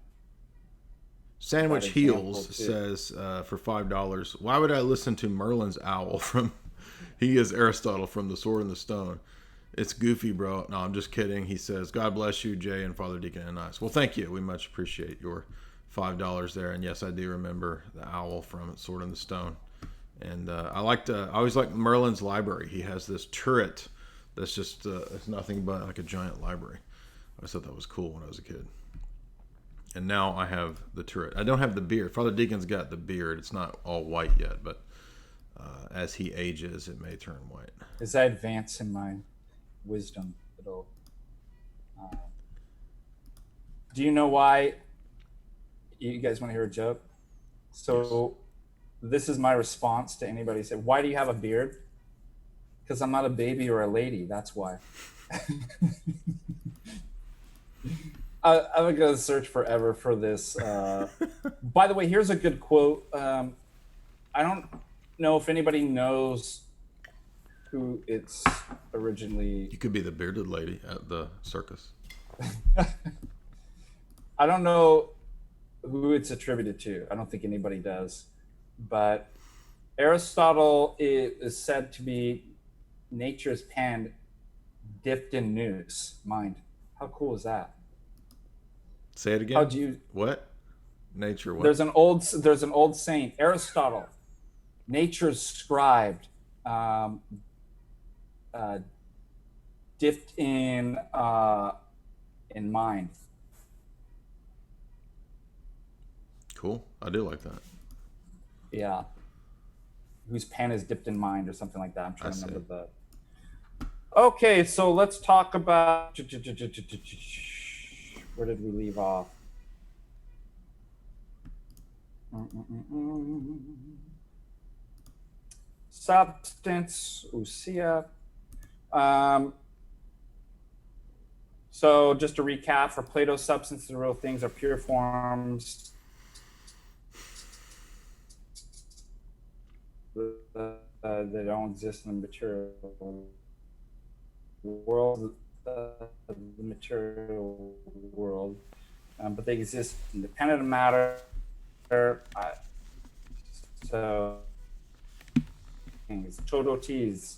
Sandwich Heels says for $5, why would I listen to Merlin's owl from He is Aristotle from The Sword and the Stone? It's goofy, bro. No, I'm just kidding. He says, God bless you, Jay and Father Deacon Ananias. Well, thank you. We much appreciate your $5 there. And yes, I do remember the owl from Sword and the Stone. And I always liked Merlin's library. He has this turret that's just it's nothing but like a giant library. I thought that was cool when I was a kid. And now I have the turret. I don't have the beard. Father Deacon's got the beard. It's not all white yet, but as he ages, it may turn white. As I advance in my wisdom, it'll. Do you know why? You guys want to hear a joke? So, This is my response to anybody who said, "Why do you have a beard?" Because I'm not a baby or a lady. That's why. I'm going to search forever for this. By the way, here's a good quote. I don't know if anybody knows who it's originally. You could be the bearded lady at the circus. I don't know who it's attributed to. I don't think anybody does. But Aristotle is said to be nature's pen dipped in nous, mind. How cool is that? Say it again. How do you? What? Nature. What? There's an old saint, Aristotle, nature's scribe, dipped in mind. Cool. I do like that. Yeah. Whose pen is dipped in mind or something like that. I'm trying to remember that. Okay, so let's talk about where did we leave off? Substance, ousia. So just to recap, for Plato, substance and real things are pure forms that don't exist in the material world, but they exist independent of matter. So, todotes,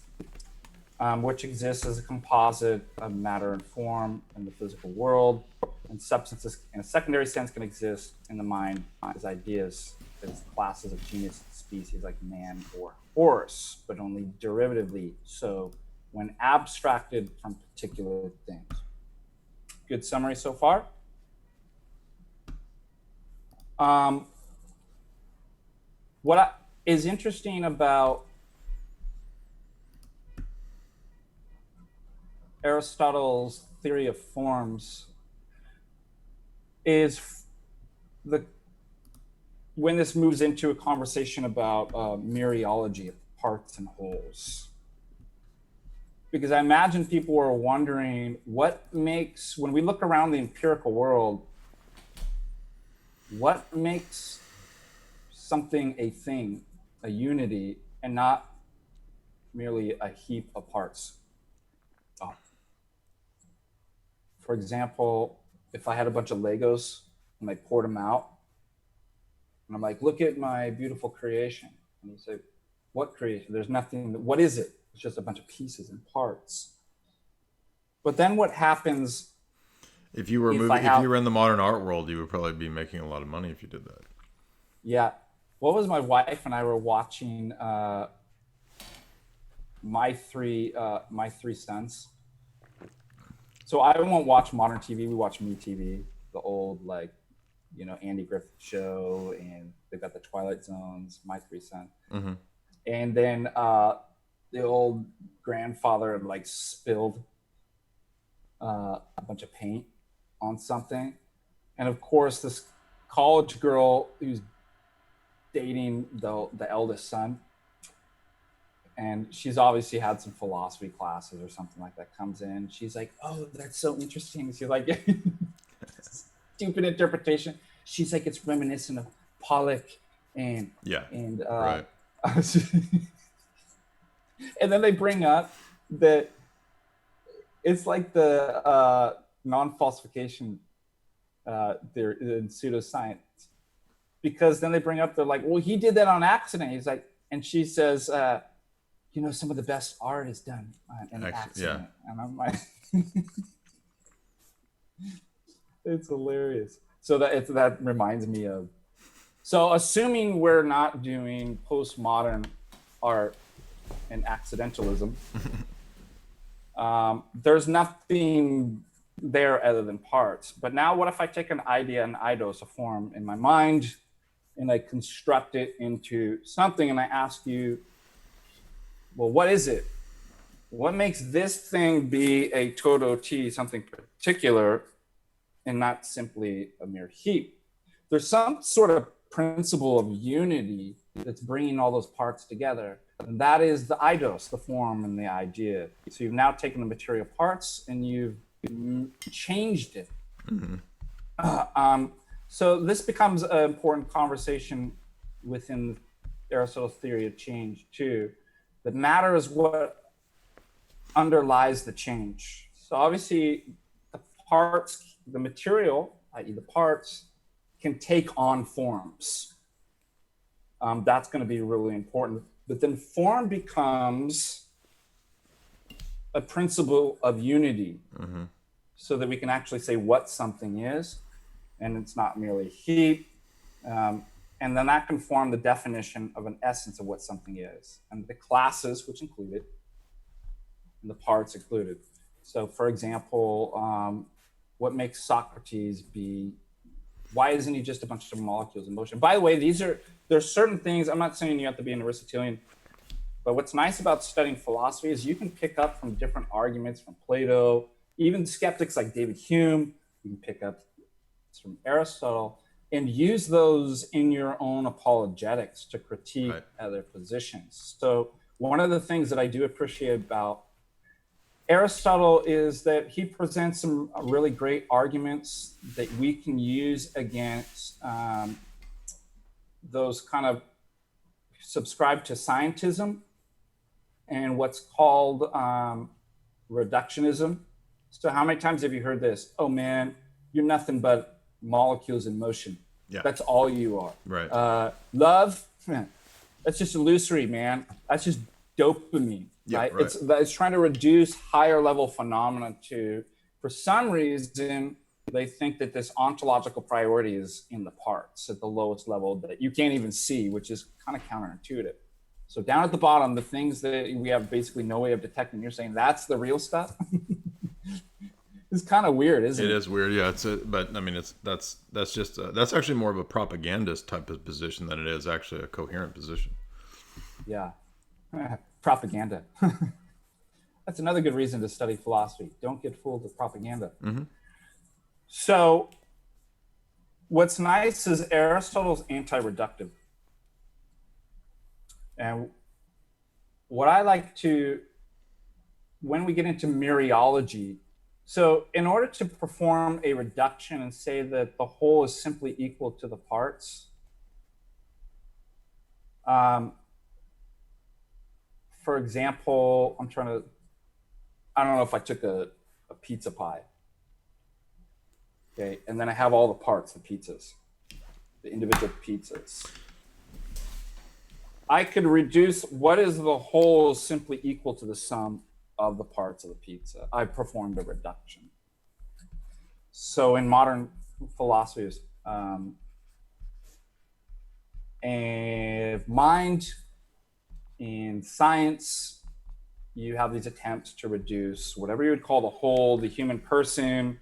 which exists as a composite of matter and form in the physical world, and substances, in a secondary sense, can exist in the mind as ideas, as classes of genus and species like man or horse, but only derivatively so when abstracted from particular things. Good summary so far. What is interesting about Aristotle's theory of forms is when this moves into a conversation about mereology of parts and wholes. Because I imagine people were wondering what makes, when we look around the empirical world, what makes something a thing, a unity, and not merely a heap of parts? For example, if I had a bunch of Legos and I poured them out, And I'm like, look at my beautiful creation. And you say, what creation? There's nothing. What is it? It's just a bunch of pieces and parts. But then what happens If you were if you were in the modern art world, you would probably be making a lot of money if you did that. Yeah. What was my wife and I were watching my three sons. So I won't watch modern TV. We watch MeTV, the old Andy Griffith show, and they've got the Twilight Zones. My three sons, and then the old grandfather spilled a bunch of paint on something, and of course this college girl who's dating the eldest son, and she's obviously had some philosophy classes or something like that, comes in. She's like, oh, that's so interesting. She's like, stupid interpretation. She's like, it's reminiscent of Pollock and right. And then they bring up that it's like the non-falsification theory in pseudoscience, because then they bring up, they're like, well, he did that on accident. He's like, and she says, some of the best art is done in accident. Yeah. And I'm like, it's hilarious. So that reminds me of, so assuming we're not doing postmodern art and accidentalism, there's nothing there other than parts. But now what if I take an idea, an eidos, a form in my mind, and I construct it into something, and I ask you, well, what is it? What makes this thing be a toto T, something particular, and not simply a mere heap? There's some sort of principle of unity that's bringing all those parts together. And that is the eidos, the form and the idea. So you've now taken the material parts and you've changed it. So this becomes an important conversation within Aristotle's theory of change too. The matter is what underlies the change. So obviously the parts, the material, i.e. the parts, can take on forms. That's going to be really important. But then form becomes a principle of unity, so that we can actually say what something is, and it's not merely a heap. And then that can form the definition of an essence of what something is, and the classes, which include it, and the parts included. So for example, what makes Socrates be, why isn't he just a bunch of molecules in motion? By the way, there's certain things, I'm not saying you have to be an Aristotelian, but what's nice about studying philosophy is you can pick up from different arguments from Plato, even skeptics like David Hume, you can pick up from Aristotle, and use those in your own apologetics to critique other positions. So one of the things that I do appreciate about Aristotle is that he presents some really great arguments that we can use against those kind of subscribe to scientism and what's called reductionism. So how many times have you heard this? Oh man, you're nothing but molecules in motion. Yeah. That's all you are. Right. Love, that's just illusory, man. That's just dopamine. Yeah, right? Right. It's trying to reduce higher level phenomena to, for some reason, they think that this ontological priority is in the parts at the lowest level that you can't even see, which is kind of counterintuitive. So down at the bottom, the things that we have basically no way of detecting, you're saying that's the real stuff? It's kind of weird, isn't it? It is weird, yeah. But I mean, that's actually more of a propagandist type of position than it is actually a coherent position. Yeah, propaganda. That's another good reason to study philosophy. Don't get fooled with propaganda. So, what's nice is Aristotle's anti-reductive, and what I like to, when we get into mereology. So in order to perform a reduction and say that the whole is simply equal to the parts, for example, I don't know if I took a pizza pie, okay, and then I have all the parts, the pizzas. the individual pizzas. I could reduce what is the whole simply equal to the sum of the parts of the pizza. I performed a reduction. So in modern philosophies, and mind, in science, you have these attempts to reduce whatever you would call the whole, the human person,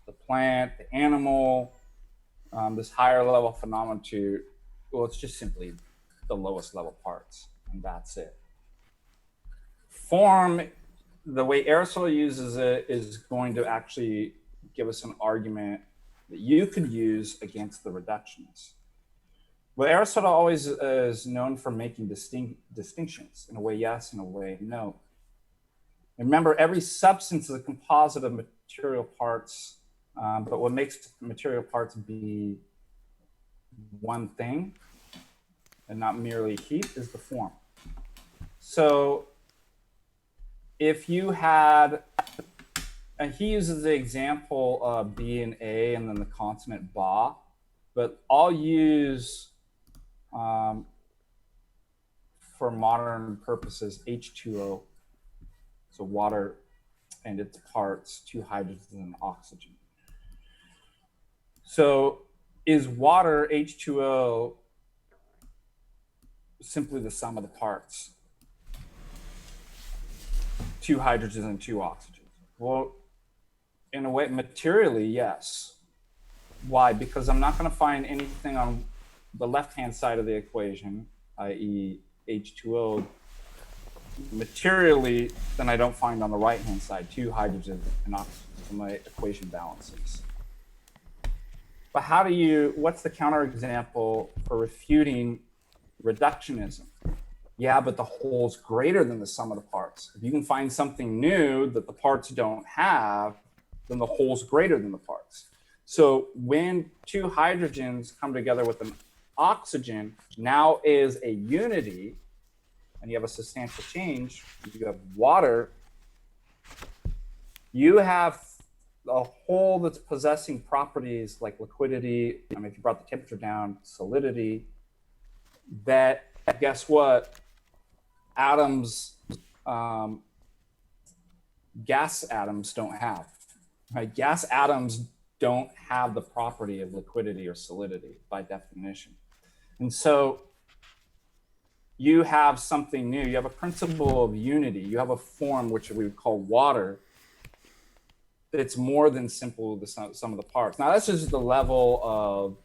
the plant, the animal, this higher level phenomenon to, well, it's just simply the lowest level parts, and that's it. Form, the way Aristotle uses it, is going to actually give us an argument that you could use against the reductionists. Well, Aristotle always is known for making distinctions. In a way, yes, in a way, no. Remember, every substance is a composite of material parts, but what makes material parts be one thing and not merely heat is the form. So if you had, and he uses the example of B and A and then the consonant ba, but I'll use, for modern purposes, H2O. So water and its parts, 2 hydrogens and oxygen. So is water, H2O, simply the sum of the parts? 2 hydrogens and 2 oxygens. Well, in a way, materially, yes. Why? Because I'm not going to find anything on the left-hand side of the equation, i.e. H2O, materially, than I don't find on the right-hand side, 2 hydrogens and oxygen. So my equation balances. But how do you, what's the counterexample for refuting reductionism? Yeah, but the whole's greater than the sum of the parts. If you can find something new that the parts don't have, then the whole's greater than the parts. So when 2 hydrogens come together with an oxygen, now is a unity, and you have a substantial change, you have water, you have a whole that's possessing properties like liquidity, I mean, if you brought the temperature down, solidity, that, guess what, atoms, gas atoms don't have, right? Gas atoms don't have the property of liquidity or solidity by definition. And so you have something new. You have a principle of unity. You have a form which we would call water. It's more than simple the sum of the parts. Now that's just the level of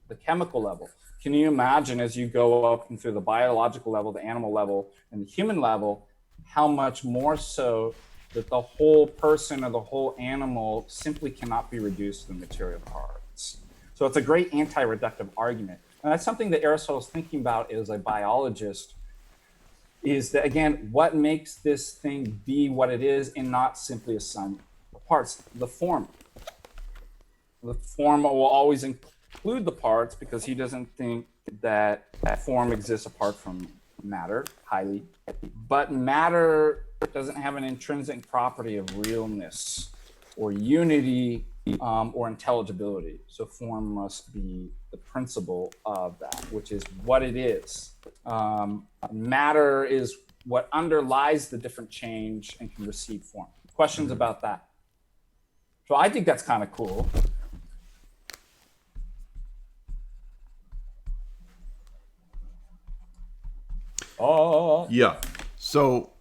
the chemical level. Can you imagine as you go up and through the biological level, the animal level, and the human level, how much more so that the whole person or the whole animal simply cannot be reduced to the material parts? So it's a great anti-reductive argument. And that's something that Aristotle's thinking about as a biologist, is that, again, what makes this thing be what it is and not simply a sum of parts? The form. The form will always include the parts because he doesn't think that form exists apart from matter, highly. But matter doesn't have an intrinsic property of realness or unity or intelligibility. So form must be the principle of that, which is what it is. Matter is what underlies the different change and can receive form. Questions about that? So I think that's kind of cool. Oh. Yeah. So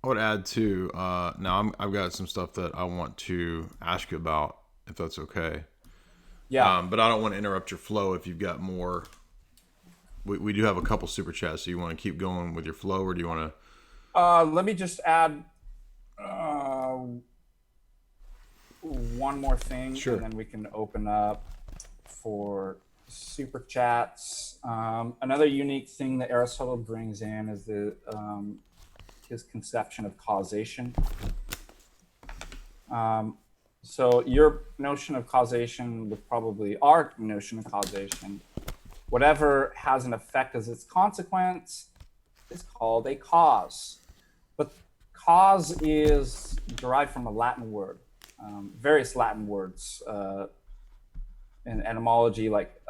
I would add to, now I've got some stuff that I want to ask you about, if that's okay. Yeah. But I don't want to interrupt your flow if you've got more. We do have a couple super chats, so you want to keep going with your flow, or do you want to? Let me just add one more thing, sure, and then we can open up for super chats. Another unique thing that Aristotle brings in is his conception of causation. So your notion of causation with probably our notion of causation, whatever has an effect as its consequence is called a cause. But cause is derived from a Latin word, various Latin words. in etymology, like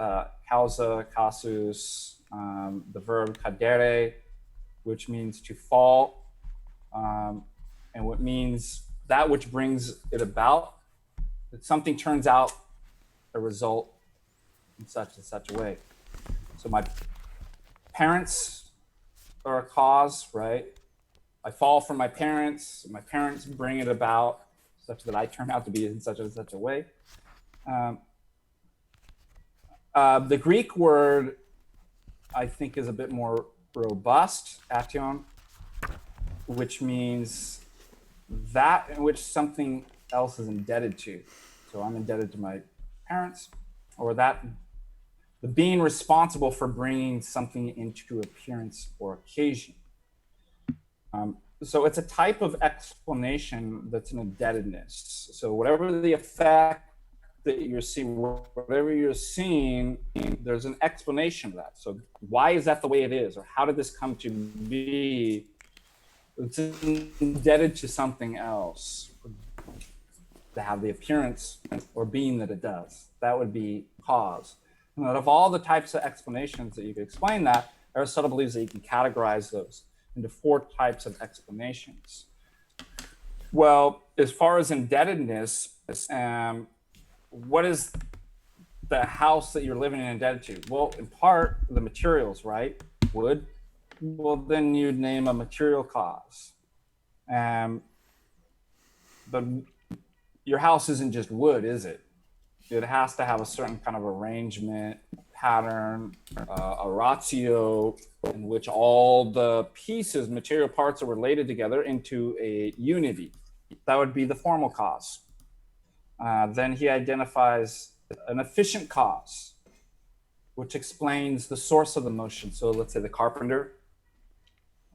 causa, casus, the verb cadere, which means to fall, and what means that which brings it about, that something turns out a result in such and such a way. So my parents are a cause, right? I fall from my parents bring it about such that I turn out to be in such and such a way. The Greek word, I think, is a bit more robust, ation, which means that in which something else is indebted to. So I'm indebted to my parents, or that the being responsible for bringing something into appearance or occasion. So it's a type of explanation that's an indebtedness. So whatever the effect that you're seeing, whatever you're seeing, there's an explanation of that. So why is that the way it is? Or how did this come to be? It's indebted to something else to have the appearance or being that it does. That would be cause. And out of all the types of explanations that you could explain that, Aristotle believes that you can categorize those into 4 types of explanations. Well, as far as indebtedness, what is the house that you're living in indebted to? Well, in part, the materials, right? Wood. Well, then you'd name a material cause. But your house isn't just wood, is it? It has to have a certain kind of arrangement, pattern, a ratio in which all the pieces, material parts are related together into a unity. That would be the formal cause. Then he identifies an efficient cause, which explains the source of the motion. So let's say the carpenter,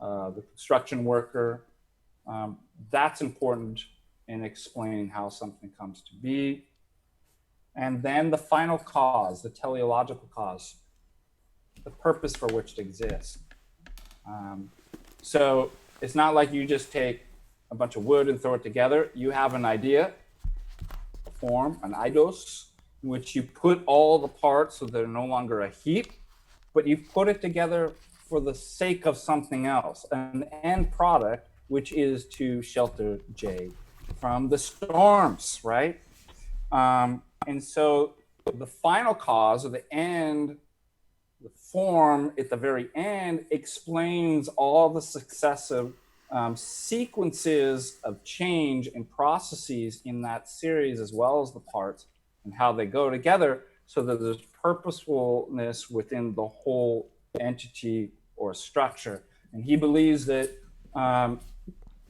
the construction worker, that's important in explaining how something comes to be. And then the final cause, the teleological cause, the purpose for which it exists. So it's not like you just take a bunch of wood and throw it together. You have an idea, a form, an eidos, in which you put all the parts so they're no longer a heap, but you put it together for the sake of something else, an end product, which is to shelter J from the storms, right? And so the final cause, or the end, the form at the very end, explains all the successive sequences of change and processes in that series, as well as the parts and how they go together, so that there's purposefulness within the whole entity or structure. And he believes that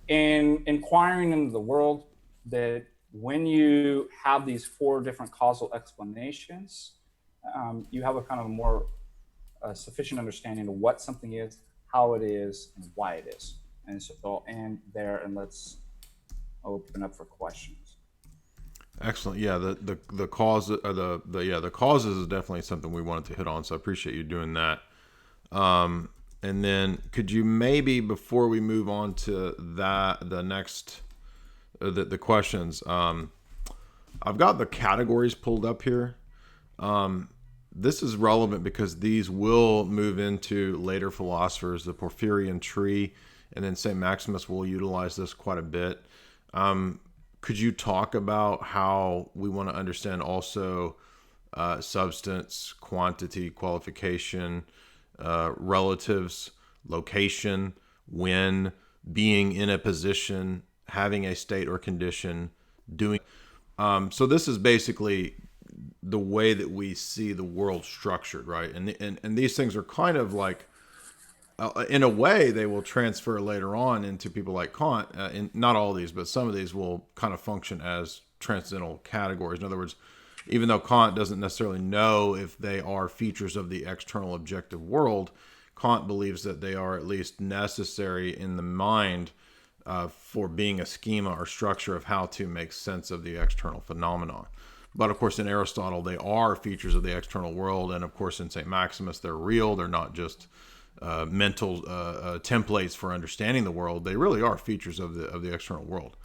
in inquiring into the world, that when you have these 4 different causal explanations, you have a kind of more sufficient understanding of what something is, how it is, and why it is. And so I'll end there, and let's open up for questions. Excellent. Yeah, the cause, the causes is definitely something we wanted to hit on. So I appreciate you doing that. And then could you maybe, before we move on to that, the next, the questions, I've got the categories pulled up here. This is relevant because these will move into later philosophers, the Porphyrian tree, and then St. Maximus will utilize this quite a bit. Could you talk about how we want to understand also substance, quantity, qualification, relatives, location, when, being in a position, having a state or condition, doing. So this is basically the way that we see the world structured, right? And these things are kind of like, in a way, they will transfer later on into people like Kant. And not all of these, but some of these will kind of function as transcendental categories. In other words, even though Kant doesn't necessarily know if they are features of the external objective world, Kant believes that they are at least necessary in the mind for being a schema or structure of how to make sense of the external phenomenon. But of course, in Aristotle, they are features of the external world. And of course, in St. Maximus, they're real. They're not just mental templates for understanding the world. They really are features of the external world.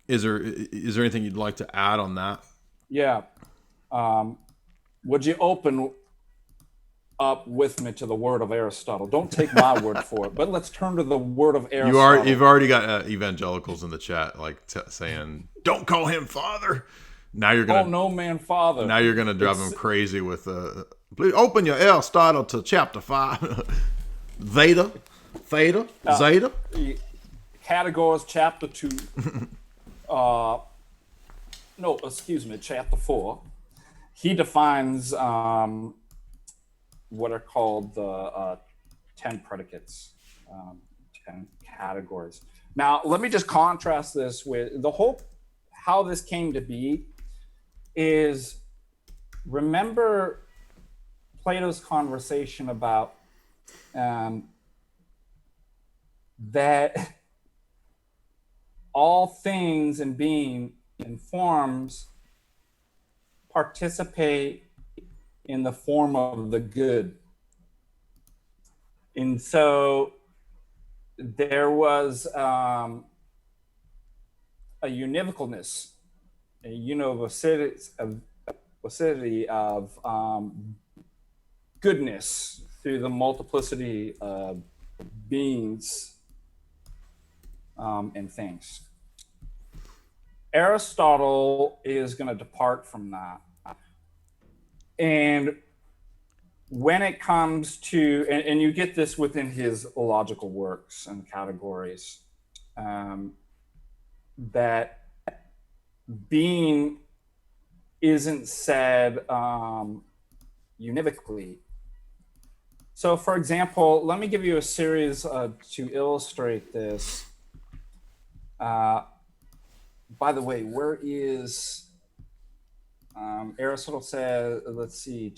Is there anything you'd like to add on that? Yeah. Would you open up with me to the word of Aristotle? Don't take my word for it, but let's turn to the word of Aristotle. You've already got evangelicals in the chat like saying, "Don't call him father." Now you're gonna Call no man father. Now you're gonna drive them crazy with please open your Aristotle to chapter 5. Theta, Zeta. Categories, chapter 2. No, excuse me, chapter 4. He defines what are called the 10 predicates, 10 categories. Now, let me just contrast this with how this came to be is, remember Plato's conversation about that all things and being and forms participate in the form of the good. And so there was a univocalness, a univocity of goodness through the multiplicity of beings and things. Aristotle is going to depart from that. And when it comes to, and you get this within his logical works and categories, that being isn't said univocally. So, for example, let me give you a series to illustrate this. By the way, where is Aristotle says, let's see.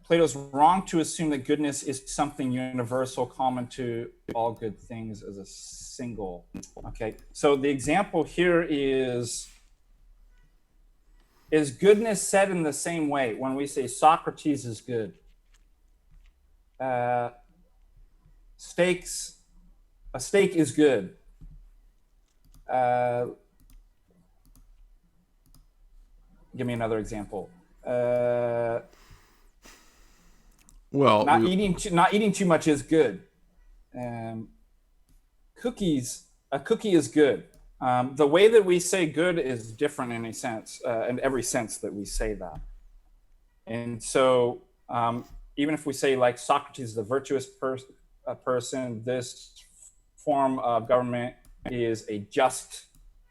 Plato's wrong to assume that goodness is something universal, common to all good things as a single. Okay, so the example here is goodness said in the same way when we say Socrates is good? A steak is good. Give me another example. Well, not eating too much is good. A cookie is good. The way that we say good is different in a sense, in every sense that we say that. And so, even if we say like Socrates is a virtuous person, this form of government is a just,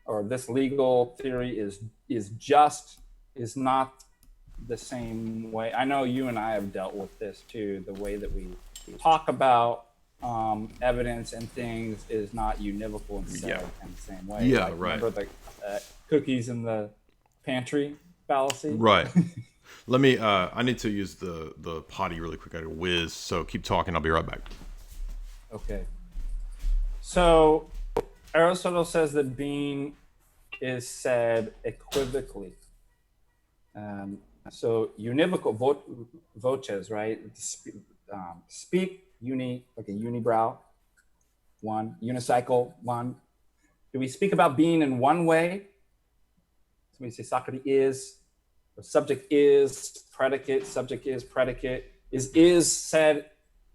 or this legal theory is just, is not the same way. I know you and I have dealt with this too. The way that we talk about evidence and things is not univocal and said in the same way. Yeah, like, right. Remember the cookies in the pantry fallacy? Right. Let me. I need to use the potty really quick. I got to whiz. So keep talking. I'll be right back. Okay. So Aristotle says that being is said equivocally. So univocal voces, right? Speak uni, like a unibrow, one unicycle, one. Do we speak about being in one way? So we say Socrates is, or subject is, predicate, subject is, predicate. Is said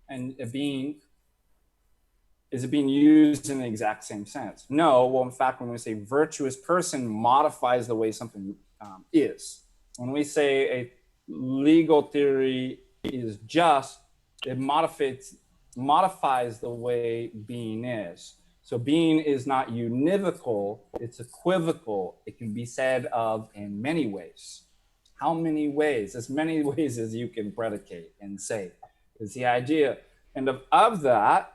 and being, is it being used in the exact same sense? No. Well, in fact, when we say virtuous person, modifies the way something is. When we say a legal theory is just, it modifies the way being is. So being is not univocal, it's equivocal. It can be said of in many ways. How many ways? As many ways as you can predicate and say is the idea. And of that,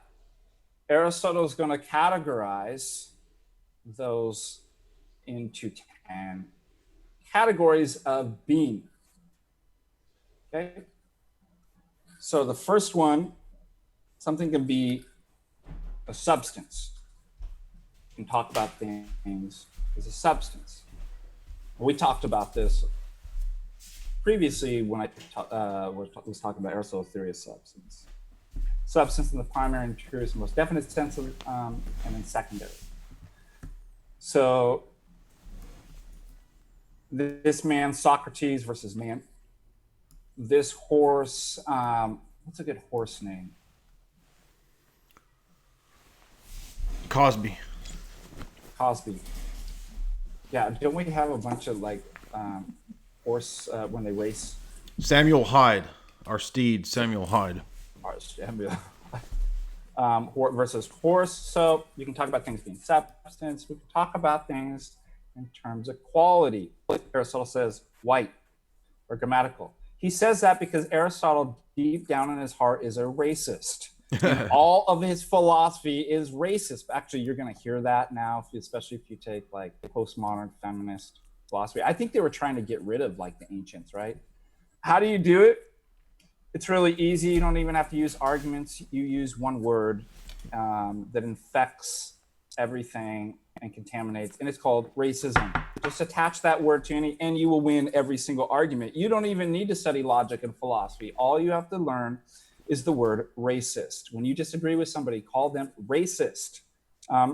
Aristotle is going to categorize those into 10 categories of being. Okay? So the first one, something can be a substance. You can talk about things as a substance. We talked about this previously when I was talking about Aristotle's theory of substance. substance in the primary and truest, most definite sense of, and then secondary. So this man, Socrates versus man. This horse, what's a good horse name? Cosby. Yeah, don't we have a bunch of like horse when they race? Samuel Hyde. Our steed, Samuel Hyde. Versus horse. So you can talk about things being substance. We can talk about things in terms of quality. Aristotle says white or grammatical. He says that because Aristotle, deep down in his heart, is a racist. And all of his philosophy is racist. Actually, you're going to hear that now, especially if you take like postmodern feminist philosophy. I think they were trying to get rid of like the ancients, right? How do you do it? It's really easy. You don't even have to use arguments. You use one word that infects everything and contaminates, and it's called racism. Just attach that word to any, and you will win every single argument. You don't even need to study logic and philosophy. All you have to learn is the word racist. When you disagree with somebody, call them racist.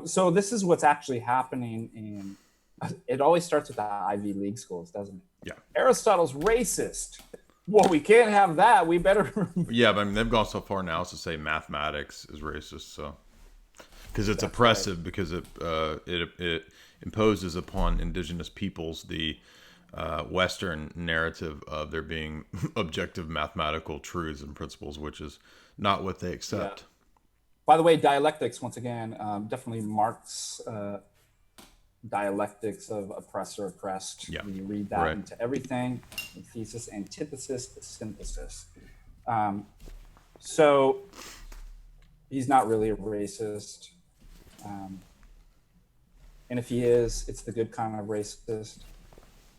So this is what's actually happening in, it always starts with the Ivy League schools, doesn't it? Yeah. Aristotle's racist. Well, we can't have that. We better. Yeah, but I mean, they've gone so far now as to say mathematics is racist. So, because it's oppressive, right. Because it imposes upon indigenous peoples the Western narrative of there being objective mathematical truths and principles, which is not what they accept. Yeah. By the way, dialectics, once again, definitely Marx. Dialectics of oppressor oppressed. Yeah. You read that into everything: thesis, antithesis, synthesis. So he's not really a racist, and if he is, it's the good kind of racist.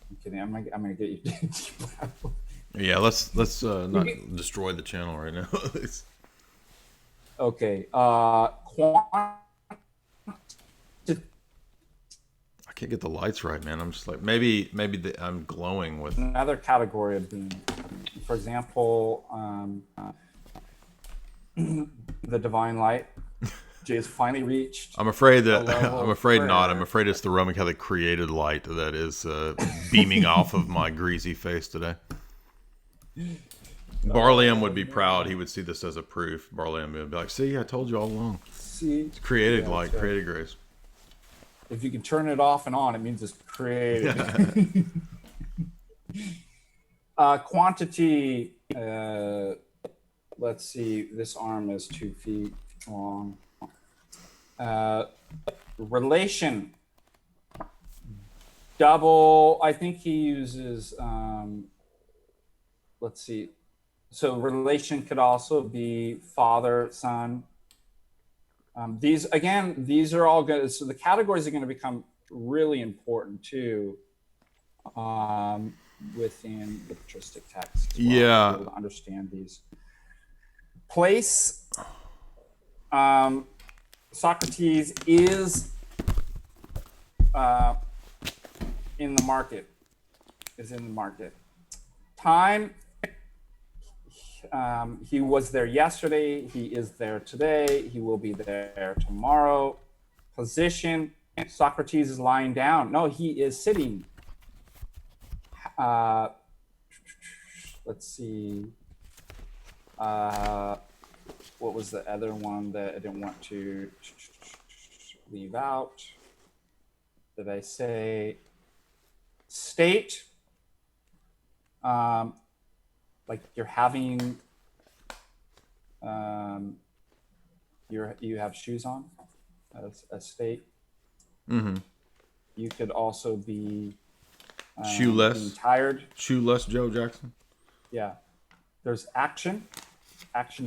I'm kidding. I'm gonna get you. Yeah, let's not destroy the channel right now. Okay. I can't get the lights right, man. I'm just like maybe I'm glowing with another category of being. For example, the divine light. Jay has finally reached. I'm afraid that I'm afraid not. I'm afraid it's the Roman Catholic created light that is beaming off of my greasy face today. Barliam would be proud. He would see this as a proof. Barliam would be like, "See, I told you all along. See, it's created light, created grace." If you can turn it off and on, it means it's created. Quantity. Let's see. This arm is 2 feet long. Relation. Double. I think he uses. Let's see. So relation could also be father, son. These are all good. So the categories are going to become really important too within the patristic text. As well, yeah. To be able to understand these. Place. Socrates is in the market. Is in the market. Time. He was there yesterday. He is there today. He will be there tomorrow. Position. Socrates is lying down. No, he is sitting. Let's see. What was the other one that I didn't want to leave out? Did I say state? Like you're having, you have shoes on, a state. Mm-hmm. You could also be shoeless, being tired. Shoeless Joe Jackson. Yeah. There's Action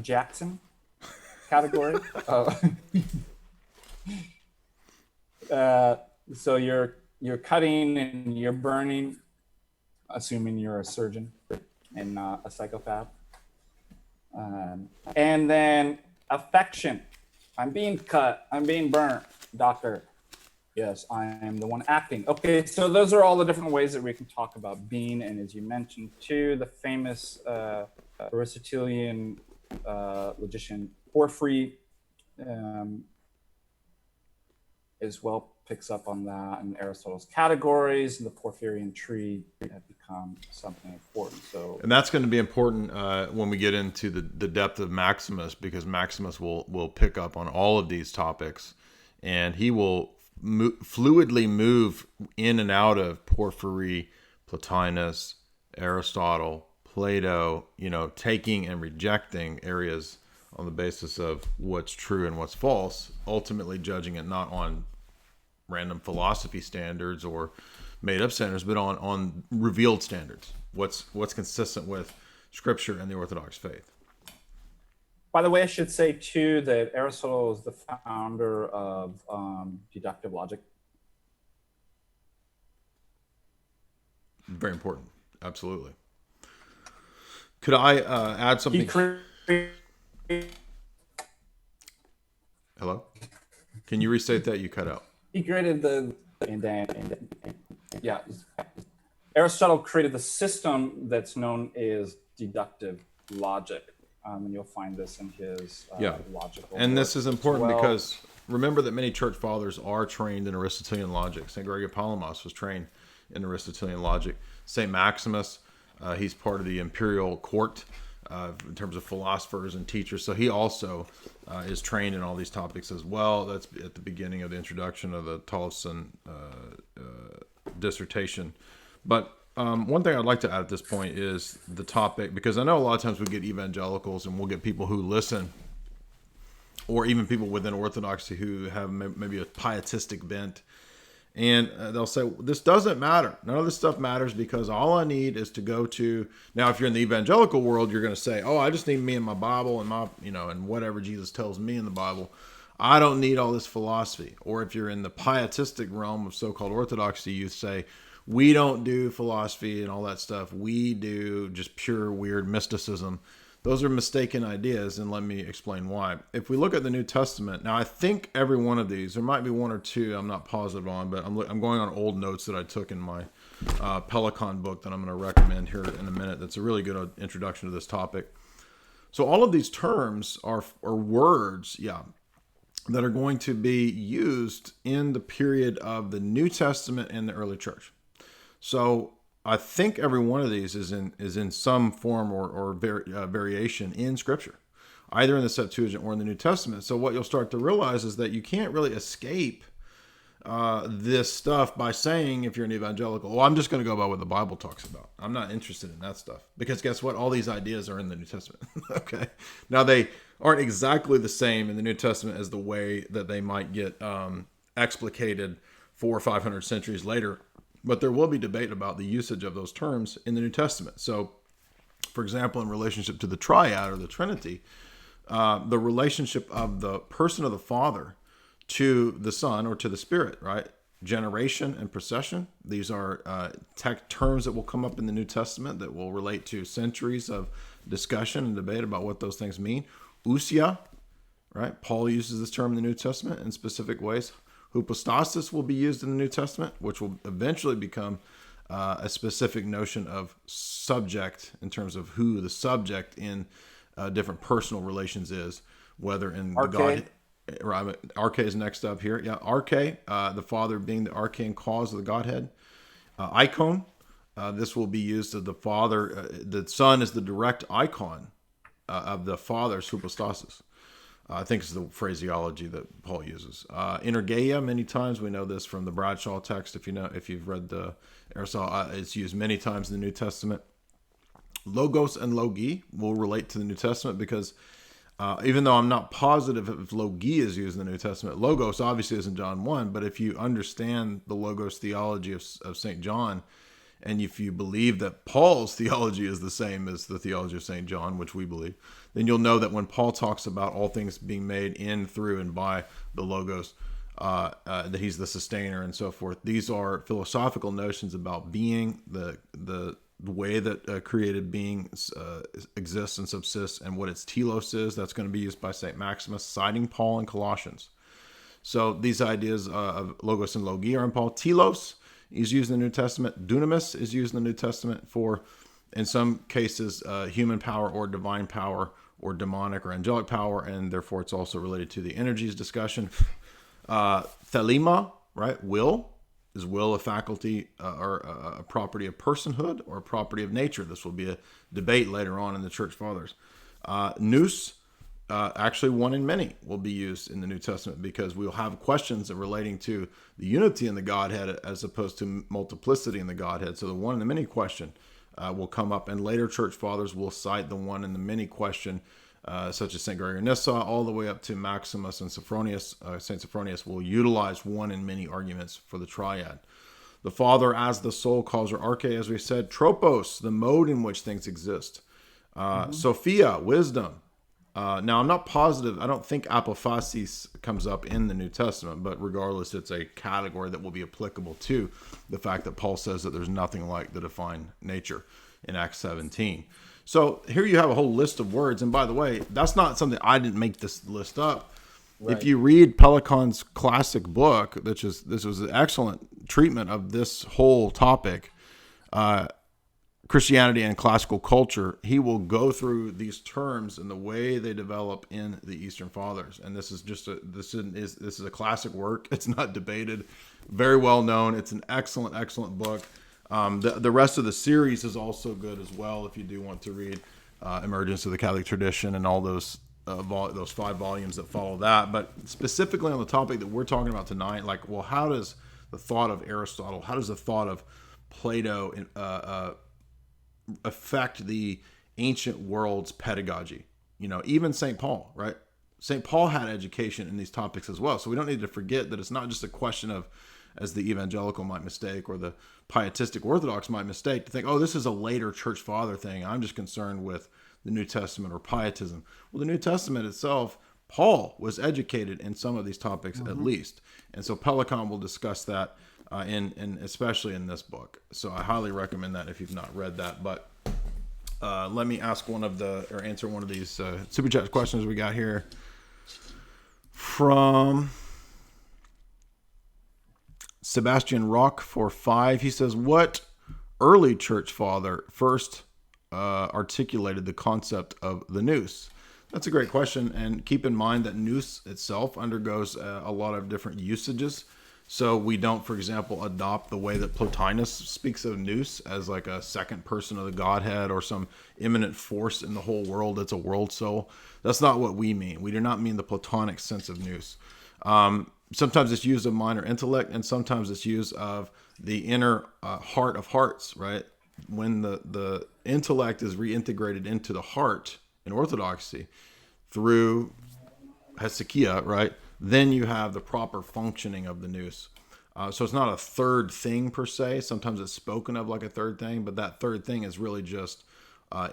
Jackson category. So you're cutting and you're burning, assuming you're a surgeon and not a psychopath. And then affection. I'm being cut. I'm being burnt. Doctor. Yes, I am the one acting. Okay, so those are all the different ways that we can talk about being. And as you mentioned too, the famous Aristotelian logician Porphyry as well picks up on that, and Aristotle's categories and the Porphyrian tree have become something important. So, and that's going to be important when we get into the depth of Maximus, because Maximus will pick up on all of these topics, and he will fluidly move in and out of Porphyry, Plotinus, Aristotle, Plato, taking and rejecting areas on the basis of what's true and what's false, ultimately judging it not on random philosophy standards or made up standards, but on revealed standards. What's consistent with Scripture and the Orthodox faith. By the way, I should say too that Aristotle is the founder of deductive logic. Very important. Absolutely. Could I add something? Hello? Can you restate that? You cut out. He created Aristotle created the system that's known as deductive logic. And you'll find this in his logical. And this is important because remember that many church fathers are trained in Aristotelian logic. St. Gregory of Palamas was trained in Aristotelian logic. St. Maximus, he's part of the imperial court in terms of philosophers and teachers. So he also is trained in all these topics as well. That's at the beginning of the introduction of the Tolleson dissertation. But one thing I'd like to add at this point is the topic, because I know a lot of times we get evangelicals and we'll get people who listen, or even people within Orthodoxy who have maybe a pietistic bent, and they'll say, this doesn't matter. None of this stuff matters because all I need is to go to, now if you're in the evangelical world, you're going to say, oh, I just need me and my Bible and my, and whatever Jesus tells me in the Bible. I don't need all this philosophy. Or if you're in the pietistic realm of so-called Orthodoxy, you say, we don't do philosophy and all that stuff. We do just pure weird mysticism. Those are mistaken ideas, and let me explain why. If we look at the New Testament, now I think every one of these, there might be one or two I'm not positive on, but I'm going on old notes that I took in my Pelican book that I'm going to recommend here in a minute. That's a really good introduction to this topic. So all of these terms are words, that are going to be used in the period of the New Testament and the early church. So I think every one of these is in some form or variation in Scripture, either in the Septuagint or in the New Testament. So what you'll start to realize is that you can't really escape this stuff by saying, if you're an evangelical, well, I'm just going to go by what the Bible talks about. I'm not interested in that stuff. Because guess what? All these ideas are in the New Testament. Okay. Now, they aren't exactly the same in the New Testament as the way that they might get explicated 400 or 500 centuries later. But there will be debate about the usage of those terms in the New Testament. So, for example, in relationship to the triad or the Trinity, the relationship of the person of the Father to the Son or to the Spirit, right? Generation and procession. These are terms that will come up in the New Testament that will relate to centuries of discussion and debate about what those things mean. Ousia, right? Paul uses this term in the New Testament in specific ways. Hypostasis will be used in the New Testament, which will eventually become a specific notion of subject in terms of who the subject in different personal relations is, whether in the God. Right, arche is next up here. Yeah, arche, the Father being the archean cause of the Godhead. Icon, this will be used of the Father. The Son is the direct icon of the Father's hypostasis. I think it's the phraseology that Paul uses. Energeia, many times we know this from the Bradshaw text. If you've read the Aristotle, it's used many times in the New Testament. Logos and logi will relate to the New Testament because even though I'm not positive if logi is used in the New Testament, logos obviously is in John 1. But if you understand the logos theology of St. John, and if you believe that Paul's theology is the same as the theology of St. John, which we believe, then you'll know that when Paul talks about all things being made in, through, and by the Logos, that he's the sustainer and so forth. These are philosophical notions about being, the way that created being exists and subsists, and what its telos is. That's going to be used by St. Maximus, citing Paul in Colossians. So these ideas of Logos and Logi are in Paul. Telos is used in the New Testament. Dunamis is used in the New Testament for In some cases, human power or divine power or demonic or angelic power, and therefore it's also related to the energies discussion. Thelema, right? Will. Is will a faculty or a property of personhood or a property of nature? This will be a debate later on in the Church Fathers. Nous, actually one in many, will be used in the New Testament because we'll have questions relating to the unity in the Godhead as opposed to multiplicity in the Godhead. So the one in the many question will come up, and later Church Fathers will cite the one in the many question, such as St. Gregory of Nyssa, all the way up to Maximus and Sophronius. St. Sophronius will utilize one in many arguments for the triad. The Father as the sole causer, arche, as we said. Tropos, the mode in which things exist. Sophia, wisdom. Now, I'm not positive. I don't think apophasis comes up in the New Testament, but regardless, it's a category that will be applicable to the fact that Paul says that there's nothing like the divine nature in Acts 17. So here you have a whole list of words. And by the way, that's not something I didn't make this list up. Right. If you read Pelikan's classic book, this was an excellent treatment of this whole topic, Christianity and classical culture, he will go through these terms and the way they develop in the Eastern Fathers. And this is a classic work. It's not debated. Very well known. It's an excellent book. The rest of the series is also good as well if you do want to read Emergence of the Catholic Tradition and all those 5 volumes that follow that. But specifically on the topic that we're talking about tonight, like, well, how does the thought of Aristotle, how does the thought of Plato affect the ancient world's pedagogy? Even St. Paul, right? St. Paul had education in these topics as well. So we don't need to forget that it's not just a question of, as the evangelical might mistake or the pietistic Orthodox might mistake, to think, oh, this is a later church father thing. I'm just concerned with the New Testament or pietism. Well, the New Testament itself, Paul was educated in some of these topics at least. And so Pelikan will discuss that in especially in this book. So I highly recommend that if you've not read that. But let me ask answer one of these super chat questions we got here from Sebastian Rock for 5. He says, what early church father first articulated the concept of the nous? That's a great question. And keep in mind that nous itself undergoes a lot of different usages. So we don't, for example, adopt the way that Plotinus speaks of nous as like a second person of the Godhead or some immanent force in the whole world that's a world soul. That's not what we mean. We do not mean the Platonic sense of nous. Sometimes it's used of mind or intellect, and sometimes it's used of the inner heart of hearts, right? When the intellect is reintegrated into the heart in Orthodoxy through hesychia, right? Then you have the proper functioning of the nous. So it's not a third thing per se. Sometimes it's spoken of like a third thing, but that third thing is really just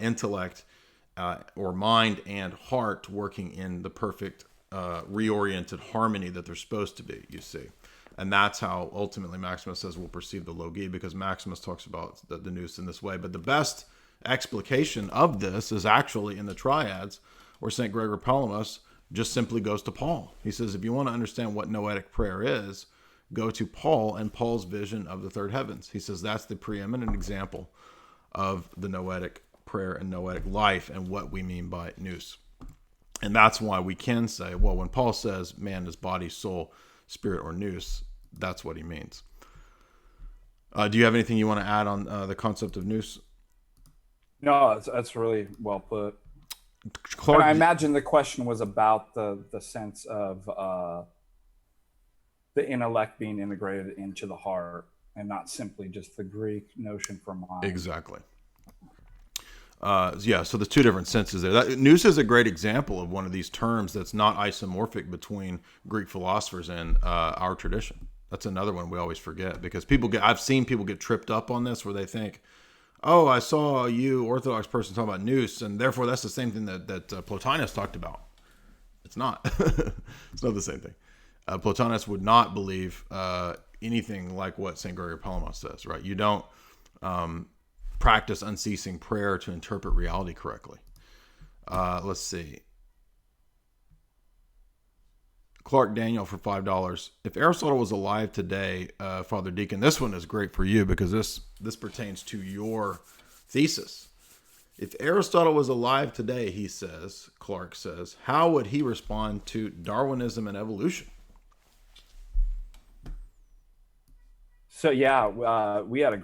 intellect or mind and heart working in the perfect reoriented harmony that they're supposed to be, you see. And that's how ultimately Maximus says we'll perceive the logi, because Maximus talks about the nous in this way. But the best explication of this is actually in the triads, where St. Gregory Palamas just simply goes to Paul. He says, if you want to understand what noetic prayer is, go to Paul and Paul's vision of the third heavens. He says that's the preeminent example of the noetic prayer and noetic life and what we mean by nous. And that's why we can say, well, when Paul says man is body, soul, spirit, or nous, that's what he means. Do you have anything you want to add on the concept of nous? No, that's really well put. Clark, and I imagine the question was about the sense of the intellect being integrated into the heart and not simply just the Greek notion for mind. Exactly. So there's two different senses there. Nous is a great example of one of these terms that's not isomorphic between Greek philosophers and our tradition. That's another one we always forget, because I've seen people get tripped up on this where they think, oh, I saw you Orthodox person talking about nous, and therefore that's the same thing that Plotinus talked about. It's not. It's not the same thing. Plotinus would not believe anything like what St. Gregory Palamas says, right? You don't practice unceasing prayer to interpret reality correctly. Let's see. Clark Daniel for $5. If Aristotle was alive today, Father Deacon, this one is great for you because this pertains to your Thesis. If Aristotle was alive today, Clark says, how would he respond to Darwinism and evolution? So we had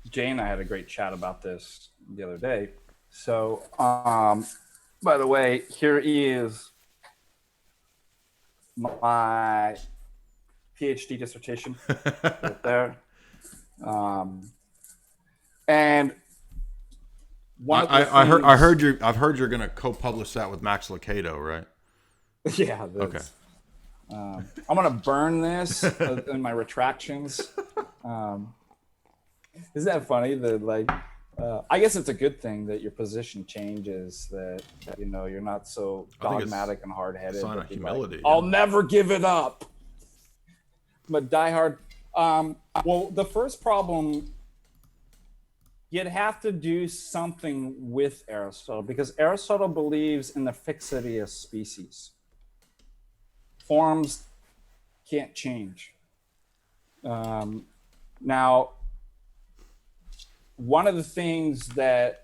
Jay and I had a great chat about this the other day. So, by the way, here is my PhD dissertation right there. And I've heard you're going to co-publish that with Max Lucado, right? Yeah. Okay. I'm going to burn this in my retractions. Isn't that funny that I guess it's a good thing that your position changes, that you're not so dogmatic and hard-headed. Sign of humility. Like, I'll never give it up. But diehard. Well, the first problem, you'd have to do something with Aristotle, because Aristotle believes in the fixity of species. Forms can't change. Now, one of the things that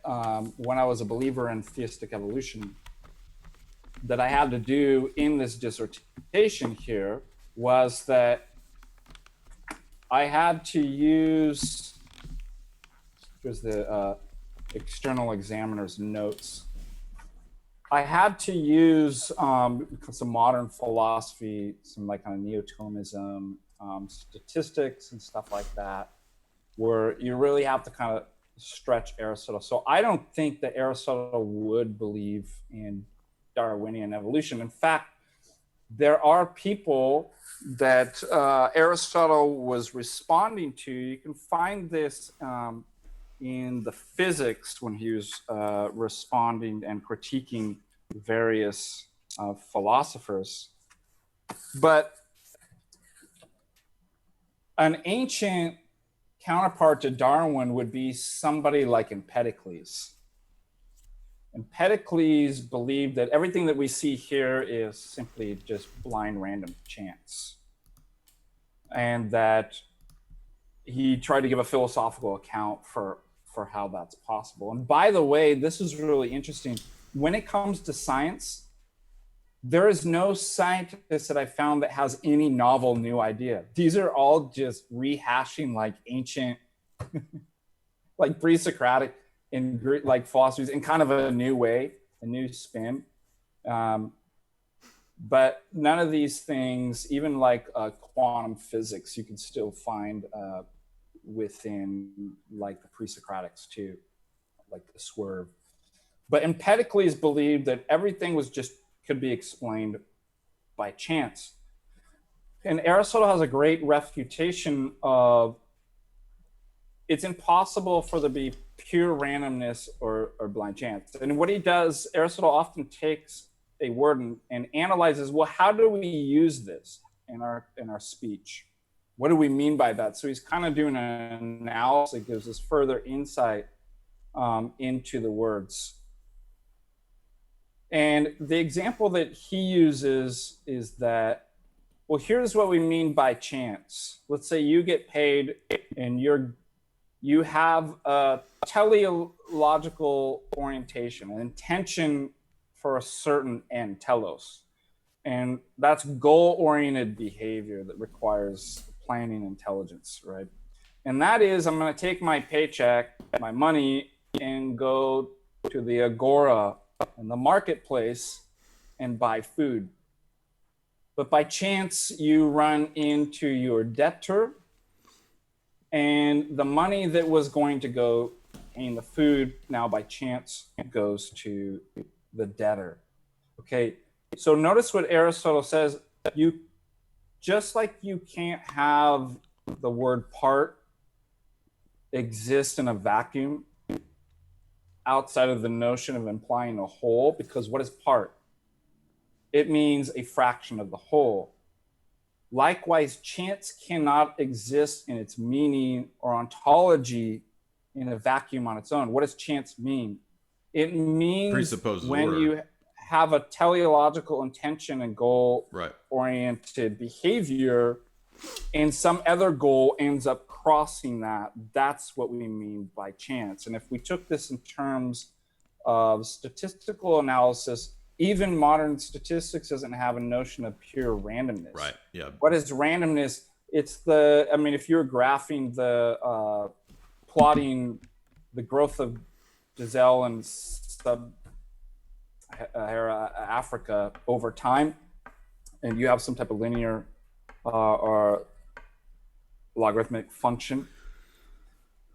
when I was a believer in theistic evolution that I had to do in this dissertation here was that I had to use, here's the external examiner's notes. I had to use some modern philosophy, some kind of Neoplatonists, statistics and stuff like that, where you really have to kind of stretch Aristotle. So I don't think that Aristotle would believe in Darwinian evolution. In fact, there are people that Aristotle was responding to. You can find this in the Physics when he was responding and critiquing various philosophers. But an ancient counterpart to Darwin would be somebody like Empedocles. Empedocles believed that everything that we see here is simply just blind random chance, and that he tried to give a philosophical account for how that's possible. And by the way, this is really interesting. When it comes to science, there is no scientist that I found that has any novel new idea. These are all just rehashing like ancient, like pre-Socratic and like philosophies in kind of a new way, a new spin. But none of these things, even like quantum physics, you can still find within like the pre-Socratics too, like the swerve. But Empedocles believed that everything was just could be explained by chance. And Aristotle has a great refutation of it's impossible for there to be pure randomness or blind chance. And what he does, Aristotle often takes a word and analyzes, well, how do we use this in our speech? What do we mean by that? So he's kind of doing an analysis that gives us further insight into the words. And the example that he uses is that, well, here's what we mean by chance. Let's say you get paid and you have a teleological orientation, an intention for a certain end, telos. And that's goal-oriented behavior that requires planning intelligence, right? And that is, I'm going to take my paycheck, my money, and go to the agora in the marketplace and buy food. But by chance, you run into your debtor, and the money that was going to go paying the food now by chance goes to the debtor. Okay, so notice what Aristotle says. You just like you can't have the word part exist in a vacuum outside of the notion of implying a whole, because what is part? It means a fraction of the whole. Likewise, chance cannot exist in its meaning or ontology in a vacuum on its own. What does chance mean? It means when you have a teleological intention and goal-oriented behavior, and some other goal ends up crossing that, that's what we mean by chance. And if we took this in terms of statistical analysis, even modern statistics doesn't have a notion of pure randomness. Right. Yeah. What is randomness? It's the, I mean, if you're graphing the, plotting the growth of gazelle and sub Africa over time, and you have some type of linear or logarithmic function,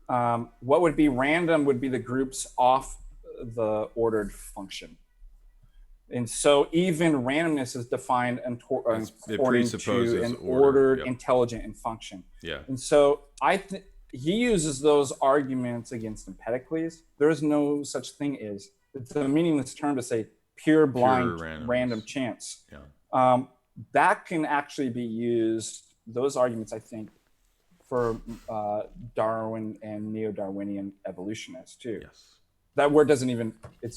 what would be random would be the groups off the ordered function. And so even randomness is defined according to an ordered, yep. intelligent, and function. Yeah. And so he uses those arguments against Empedocles. There is no such thing as, it's a meaningless term to say pure blind random chance. Yeah. That can actually be used, those arguments, I think, for Darwin and neo-Darwinian evolutionists too. Yes. That word doesn't even,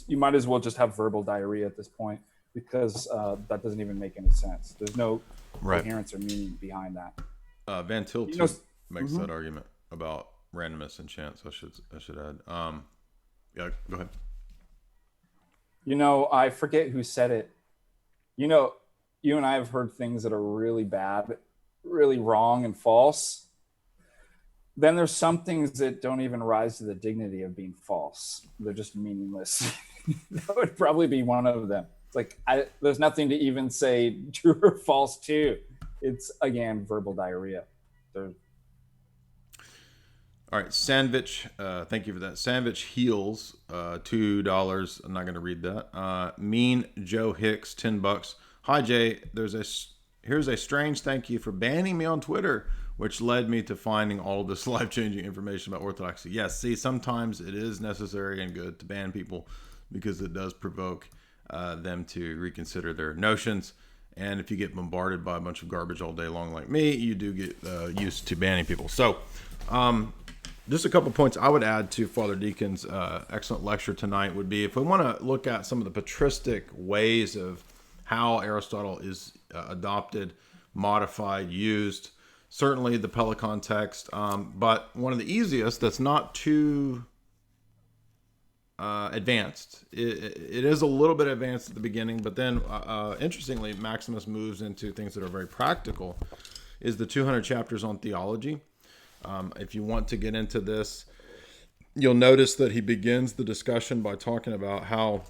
you might as well just have verbal diarrhea at this point, because that doesn't even make any sense. There's no coherence or meaning behind that. Van Til makes that argument about randomness and chance. I should add. Yeah, go ahead. I forget who said it. You and I have heard things that are really bad, really wrong and false. Then there's some things that don't even rise to the dignity of being false. They're just meaningless. That would probably be one of them. It's like, there's nothing to even say true or false to. It's, again, verbal diarrhea. All right, Sandwich, thank you for that. Sandwich Heals, $2. I'm not going to read that. Mean Joe Hicks, $10. Hi, Jay. Here's a strange thank you for banning me on Twitter, which led me to finding all this life-changing information about orthodoxy. Yes, see, sometimes it is necessary and good to ban people because it does provoke them to reconsider their notions. And if you get bombarded by a bunch of garbage all day long like me, you do get used to banning people. So just a couple points I would add to Father Deacon's excellent lecture tonight would be, if we want to look at some of the patristic ways of how Aristotle is adopted, modified, used, certainly the Pelican text, but one of the easiest that's not too advanced. It is a little bit advanced at the beginning, but then interestingly, Maximus moves into things that are very practical, is the 200 chapters on theology. If you want to get into this, you'll notice that he begins the discussion by talking about how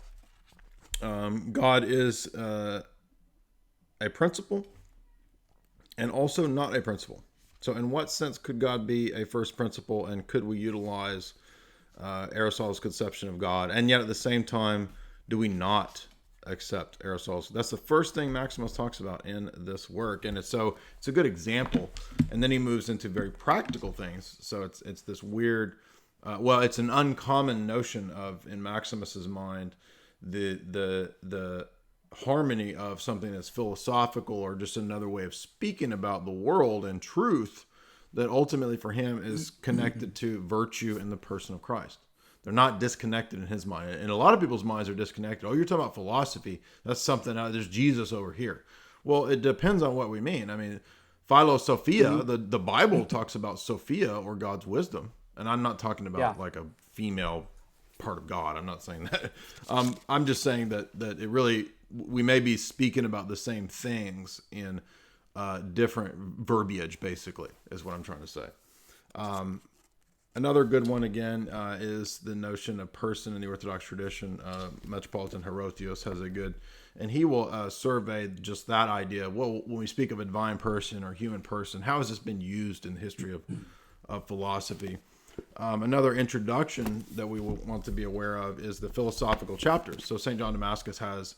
God is a principle and also not a principle. So in what sense could God be a first principle, and could we utilize Aristotle's conception of God? And yet at the same time, do we not accept Aristotle's? That's the first thing Maximus talks about in this work. And it's a good example. And then he moves into very practical things. So it's this weird, it's an uncommon notion of, in Maximus's mind, the harmony of something that's philosophical or just another way of speaking about the world and truth that ultimately for him is connected to virtue in the person of Christ. They're not disconnected in his mind. And a lot of people's minds are disconnected. Oh, you're talking about philosophy. That's something, there's Jesus over here. Well, it depends on what we mean. I mean, Philosophia, the Bible talks about Sophia, or God's wisdom. And I'm not talking about like a female part of God. I'm not saying that. I'm just saying that it really, we may be speaking about the same things in different verbiage, basically, is what I'm trying to say. Another good one, again, is the notion of person in the Orthodox tradition. Metropolitan Herotheos has a good, and he will survey just that idea. Well, when we speak of a divine person or human person, how has this been used in the history of philosophy? Another introduction that we will want to be aware of is the philosophical chapters. So St. John Damascus has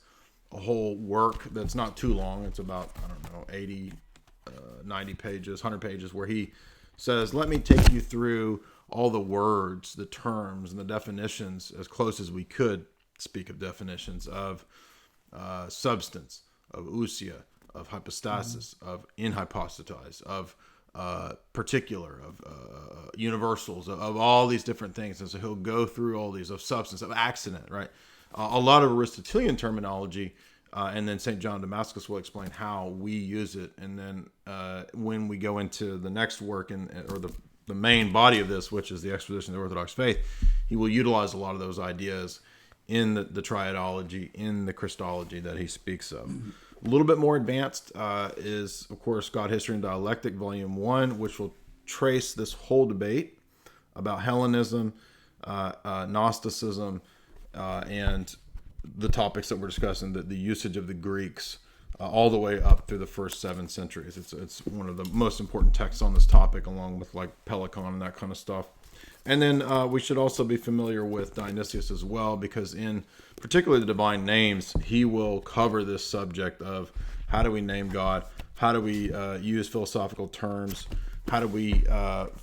a whole work that's not too long. It's about, 80, 90 pages, 100 pages, where he says, let me take you through all the words, the terms, and the definitions as close as we could speak of definitions of substance, of ousia, of hypostasis, of inhypostatize, of particular, of universals, of all these different things. And so he'll go through all these, of substance, of accident, right? A lot of Aristotelian terminology, and then St. John Damascus will explain how we use it. And then when we go into the next work, or the the main body of this, which is the exposition of the Orthodox faith, he will utilize a lot of those ideas in the triadology, in the Christology that he speaks of. A little bit more advanced is, of course, God, History, and Dialectic, Volume 1, which will trace this whole debate about Hellenism, Gnosticism, and the topics that we're discussing, the usage of the Greeks, all the way up through the first 7 centuries. It's one of the most important texts on this topic, along with like Pelicon and that kind of stuff. And then we should also be familiar with Dionysius as well, because in particularly the divine names, he will cover this subject of how do we name God, how do we use philosophical terms, how do we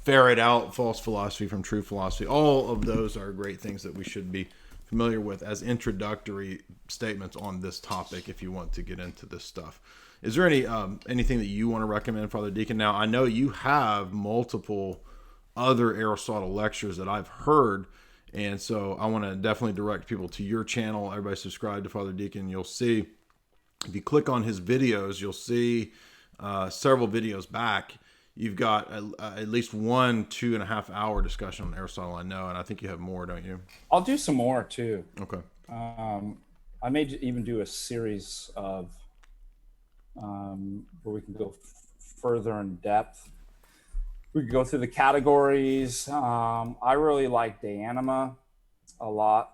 ferret out false philosophy from true philosophy. All of those are great things that we should be familiar with as introductory statements on this topic if you want to get into this stuff. Is there anything that you want to recommend, Father Deacon? Now, I know you have multiple other Aristotle lectures that I've heard, and so I want to definitely direct people to your channel. Everybody subscribe to Father Deacon. You'll see, if you click on his videos, you'll see several videos back. You've got at least 1 2.5 hour discussion on Aristotle, I know, and I think you have more, don't you? I'll do some more too. Okay. I may even do a series of where we can go further in depth. We could go through the categories. I really like de anima a lot.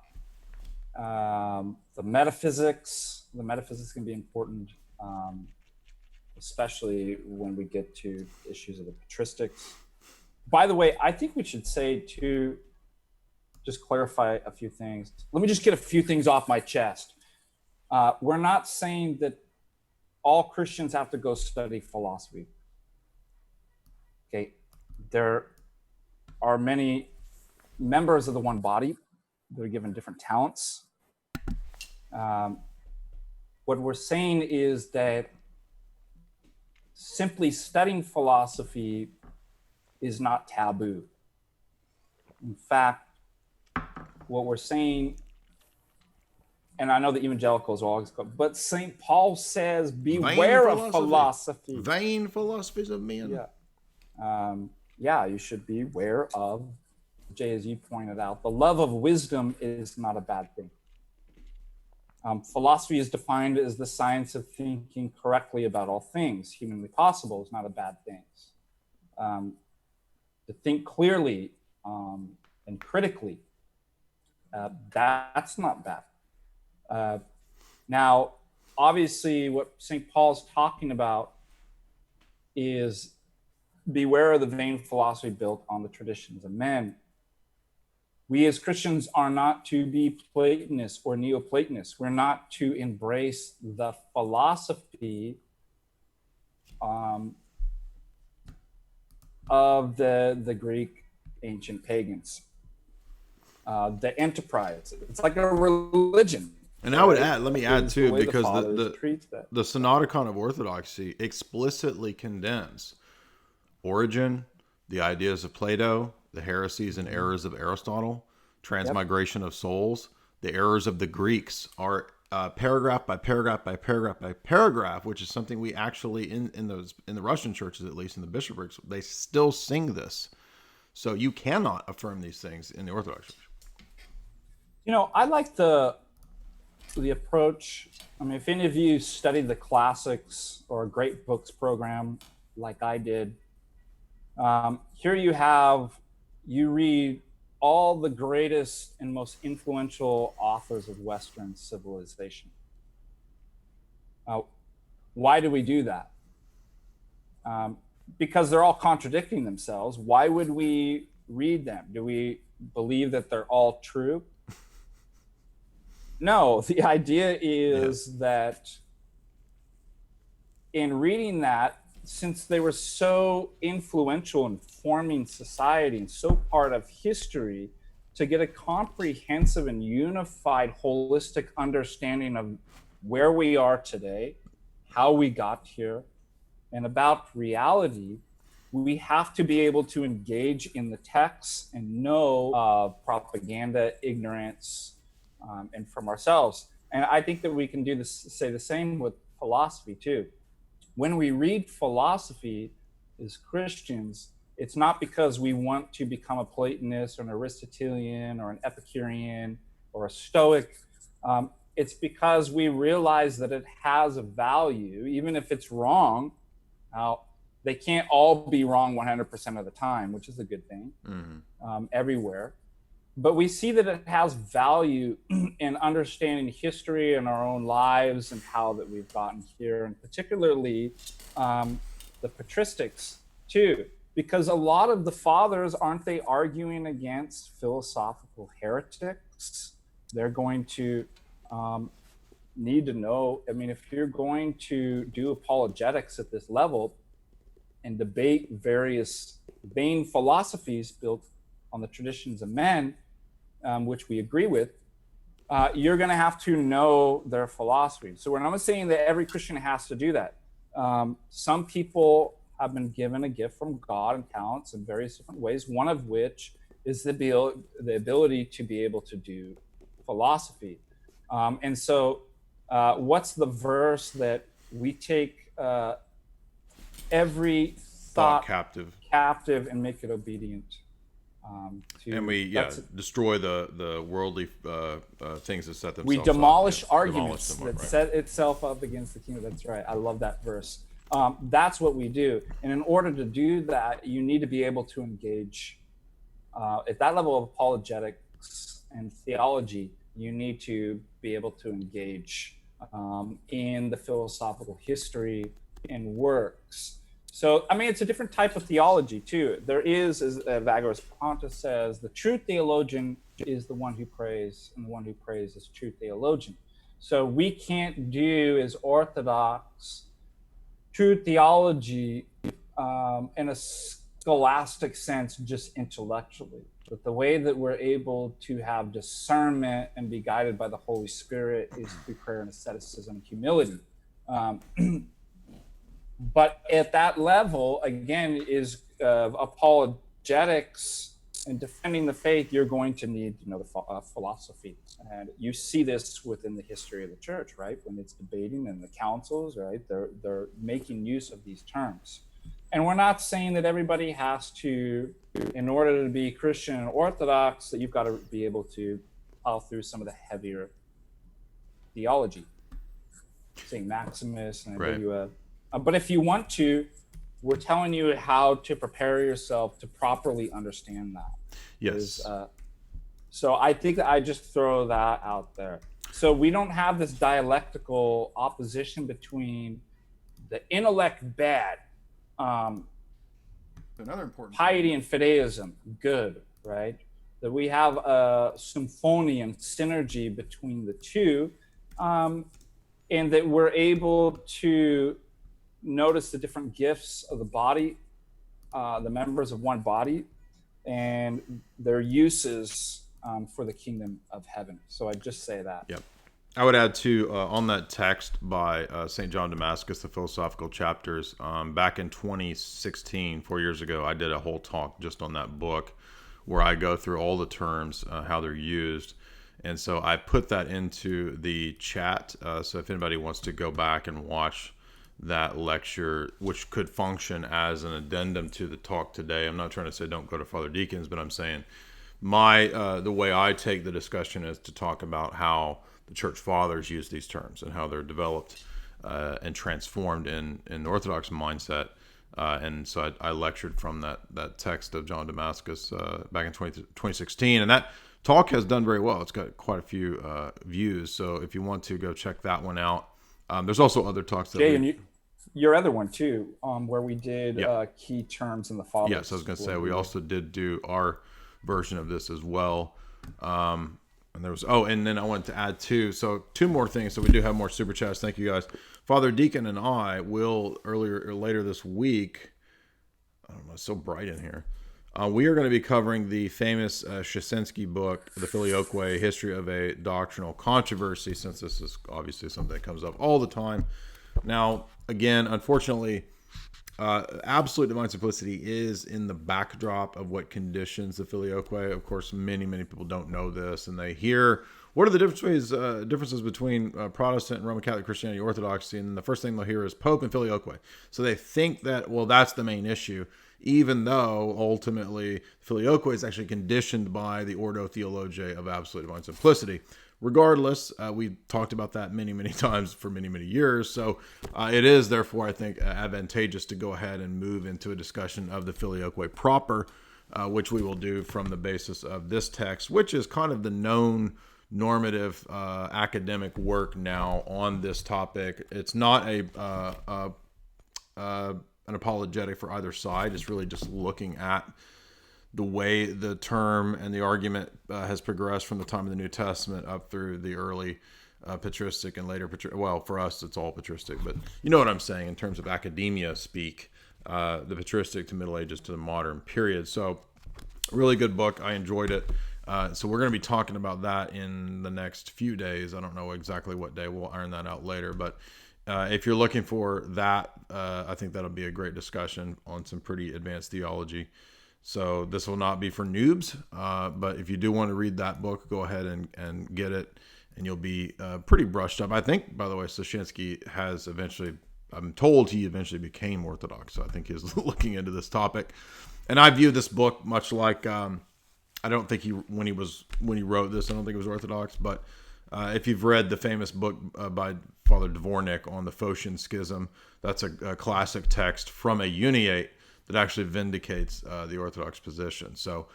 The metaphysics can be important, especially when we get to issues of the patristics. By the way, I think we should say too, just clarify a few things. Let me just get a few things off my chest. We're not saying that all Christians have to go study philosophy. Okay, there are many members of the one body that are given different talents. What we're saying is that simply studying philosophy is not taboo. In fact, what we're saying, and I know the evangelicals are always called, but St. Paul says, beware of philosophy. Vain philosophies of men. Yeah. You should beware of, Jay, as you pointed out, the love of wisdom is not a bad thing. Philosophy is defined as the science of thinking correctly about all things. Humanly possible is not a bad thing. To think clearly and critically, that's not bad. Now, obviously, what St. Paul's talking about is beware of the vain philosophy built on the traditions of men. We as Christians are not to be Platonists or Neoplatonists. We're not to embrace the philosophy of the Greek ancient pagans. The enterprise, it's like a religion. And I would add, let me add too, because the Synodicon of Orthodoxy explicitly condemns origin, the ideas of Plato, the heresies and errors of Aristotle, transmigration of souls. The errors of the Greeks are paragraph by paragraph by paragraph by paragraph, which is something we actually in the Russian churches, at least in the bishoprics, they still sing this. So you cannot affirm these things in the Orthodox Church. You know, I like the approach. I mean, if any of you studied the classics or a great books program like I did, here you read all the greatest and most influential authors of Western civilization. Why do we do that? Because they're all contradicting themselves. Why would we read them? Do we believe that they're all true? No, the idea is that in reading that, since they were so influential in forming society and so part of history, to get a comprehensive and unified, holistic understanding of where we are today, how we got here, and about reality, we have to be able to engage in the text and know propaganda, ignorance, and from ourselves. And I think that we can say the same with philosophy too. When we read philosophy as Christians, It's not because we want to become a Platonist or an Aristotelian or an Epicurean or a Stoic. It's because we realize that it has a value, even if it's wrong. Now, they can't all be wrong 100% of the time, which is a good thing, everywhere. But we see that it has value in understanding history and our own lives and how that we've gotten here, and particularly the patristics too, because a lot of the fathers, aren't they arguing against philosophical heretics? They're going to need to know. I mean, if you're going to do apologetics at this level and debate various vain philosophies built on the traditions of men, which we agree with, you're going to have to know their philosophy. So we're not saying that every Christian has to do that. Some people have been given a gift from God and talents in various different ways, one of which is the ability to be able to do philosophy. And so what's the verse that we take every thought captive and make it obedient? And we destroy the worldly things that set themselves we demolish up. Arguments that set itself up against the kingdom. That's right. I love that verse. That's what we do. And in order to do that, you need to be able to engage at that level of apologetics and theology. You need to be able to engage in the philosophical history and works. So, I mean, it's a different type of theology, too. There is, as Vagorus Pontus says, the true theologian is the one who prays, and the one who prays is true theologian. So we can't do, as Orthodox, true theology in a scholastic sense, just intellectually. But the way that we're able to have discernment and be guided by the Holy Spirit is through prayer and asceticism and humility. But at that level, again, is apologetics and defending the faith, you're going to need to know the philosophy. And you see this within the history of the church, right? When it's debating in the councils, right? They're making use of these terms. And we're not saying that everybody has to, in order to be Christian and Orthodox, that you've got to be able to plow through some of the heavier theology. St. Maximus, and I give you but if you want to, we're telling you how to prepare yourself to properly understand that. Yes. So I think that I just throw that out there. So we don't have this dialectical opposition between the intellect bad, another important piety and fideism good, right? That we have a symphony and synergy between the two, and that we're able to notice the different gifts of the body, the members of one body, and their uses for the kingdom of heaven. So I'd just say that. Yep. I would add too, on that text by St. John Damascus, the philosophical chapters, back in 2016, 4 years ago, I did a whole talk just on that book where I go through all the terms, how they're used. And so I put that into the chat. So if anybody wants to go back and watch that lecture, which could function as an addendum to the talk today. I'm not trying to say don't go to Father Deacons, but I'm saying the way I take the discussion is to talk about how the church fathers use these terms and how they're developed and transformed in the Orthodox mindset. And so I lectured from that text of John Damascus back in 2016, and that talk has done very well. It's got quite a few views. So if you want to go check that one out. There's also other talks that your other one too, where we did key terms in the fathers. Yes, I was going to say we also did do our version of this as well. And there was and then I wanted to add two more things. So we do have more super chats. Thank you guys. Father Deacon and I will later this week. I don't know, it's so bright in here. We are going to be covering the famous Szczecinski book, The Filioque, History of a Doctrinal Controversy, since this is obviously something that comes up all the time. Now, again, unfortunately, absolute divine simplicity is in the backdrop of what conditions the Filioque. Of course, many people don't know this, and they hear, what are the differences between Protestant and Roman Catholic Christianity, Orthodoxy? And the first thing they'll hear is Pope and Filioque. So they think that, well, that's the main issue. even though ultimately Filioque is actually conditioned by the Ordo Theologiae of absolute divine simplicity. Regardless, we talked about that many, many times for many, many years. So it is, therefore, I think, advantageous to go ahead and move into a discussion of the Filioque proper, which we will do from the basis of this text, which is kind of the known normative academic work now on this topic. It's not an apologetic for either side. It's really just looking at the way the term and the argument has progressed from the time of the New Testament up through the early patristic and later well, for us it's all patristic, but you know what I'm saying in terms of academia speak, the patristic to Middle Ages to the modern period. So really good book. I enjoyed it. So we're going to be talking about that in the next few days. I don't know exactly what day. We'll iron that out later, but if you're looking for that, I think that'll be a great discussion on some pretty advanced theology. So this will not be for noobs, but if you do want to read that book, go ahead and get it, and you'll be pretty brushed up. I think, by the way, Soshinsky has eventually, I'm told he eventually became Orthodox, so I think he's looking into this topic. And I view this book much like, I don't think when he wrote this, I don't think it was Orthodox, but if you've read the famous book by Father Dvornik on the Phocian Schism, that's a classic text from a Uniate that actually vindicates the Orthodox position. So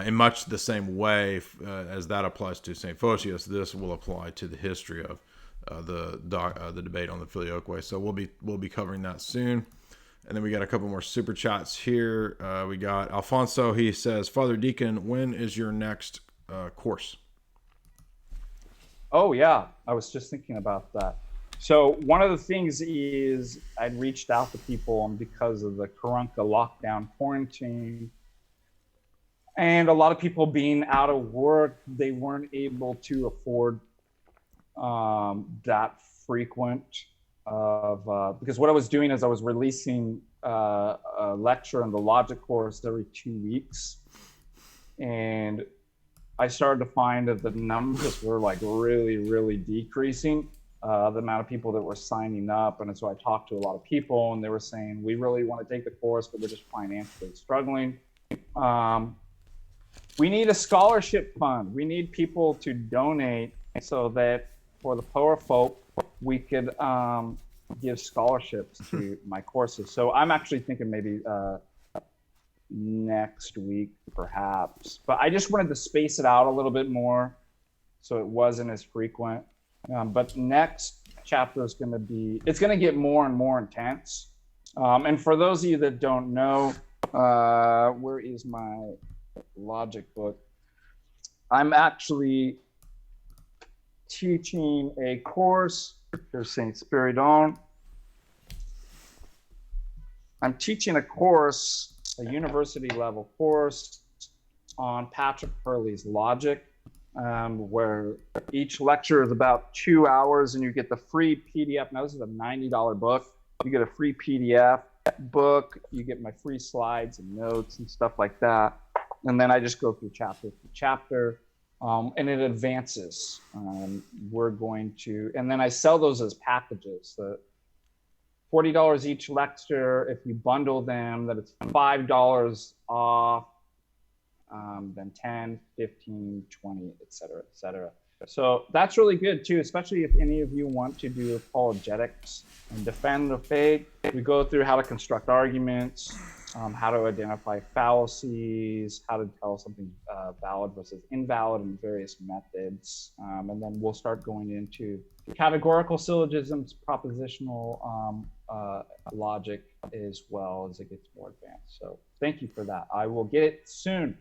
in much the same way as that applies to St. Photius, this will apply to the history of the debate on the Filioque. So we'll be covering that soon. And then we got a couple more super chats here. We got Alfonso. He says, Father Deacon, when is your next course? Oh, yeah. I was just thinking about that. So one of the things is I'd reached out to people because of the Karunka lockdown quarantine. And a lot of people being out of work, they weren't able to afford that frequent because what I was doing is I was releasing a lecture in the logic course every 2 weeks. And I started to find that the numbers were like really, really decreasing, the amount of people that were signing up. And so I talked to a lot of people and they were saying, we really want to take the course, but we're just financially struggling. We need a scholarship fund. We need people to donate so that for the poor folk, we could give scholarships to my courses. So I'm actually thinking maybe next week, perhaps. But I just wanted to space it out a little bit more so it wasn't as frequent. But next chapter is going to be, it's going to get more and more intense. And for those of you that don't know, where is my logic book? I'm actually teaching a course. Here's St. Spiridon. I'm teaching a course, a university level course on Patrick Hurley's logic, where each lecture is about 2 hours and you get the free PDF. Now this is a $90 book. You get a free PDF book, you get my free slides and notes and stuff like that. And then I just go through chapter to chapter, and it advances. We're going to, and then I sell those as packages. $40 each lecture. If you bundle them, that it's $5 off, then 10, 15, 20, et cetera, et cetera. So that's really good too, especially if any of you want to do apologetics and defend the faith. We go through how to construct arguments, how to identify fallacies, how to tell something valid versus invalid in various methods. And then we'll start going into categorical syllogisms, propositional logic, as well as it gets more advanced. So thank you for that. I will get it soon,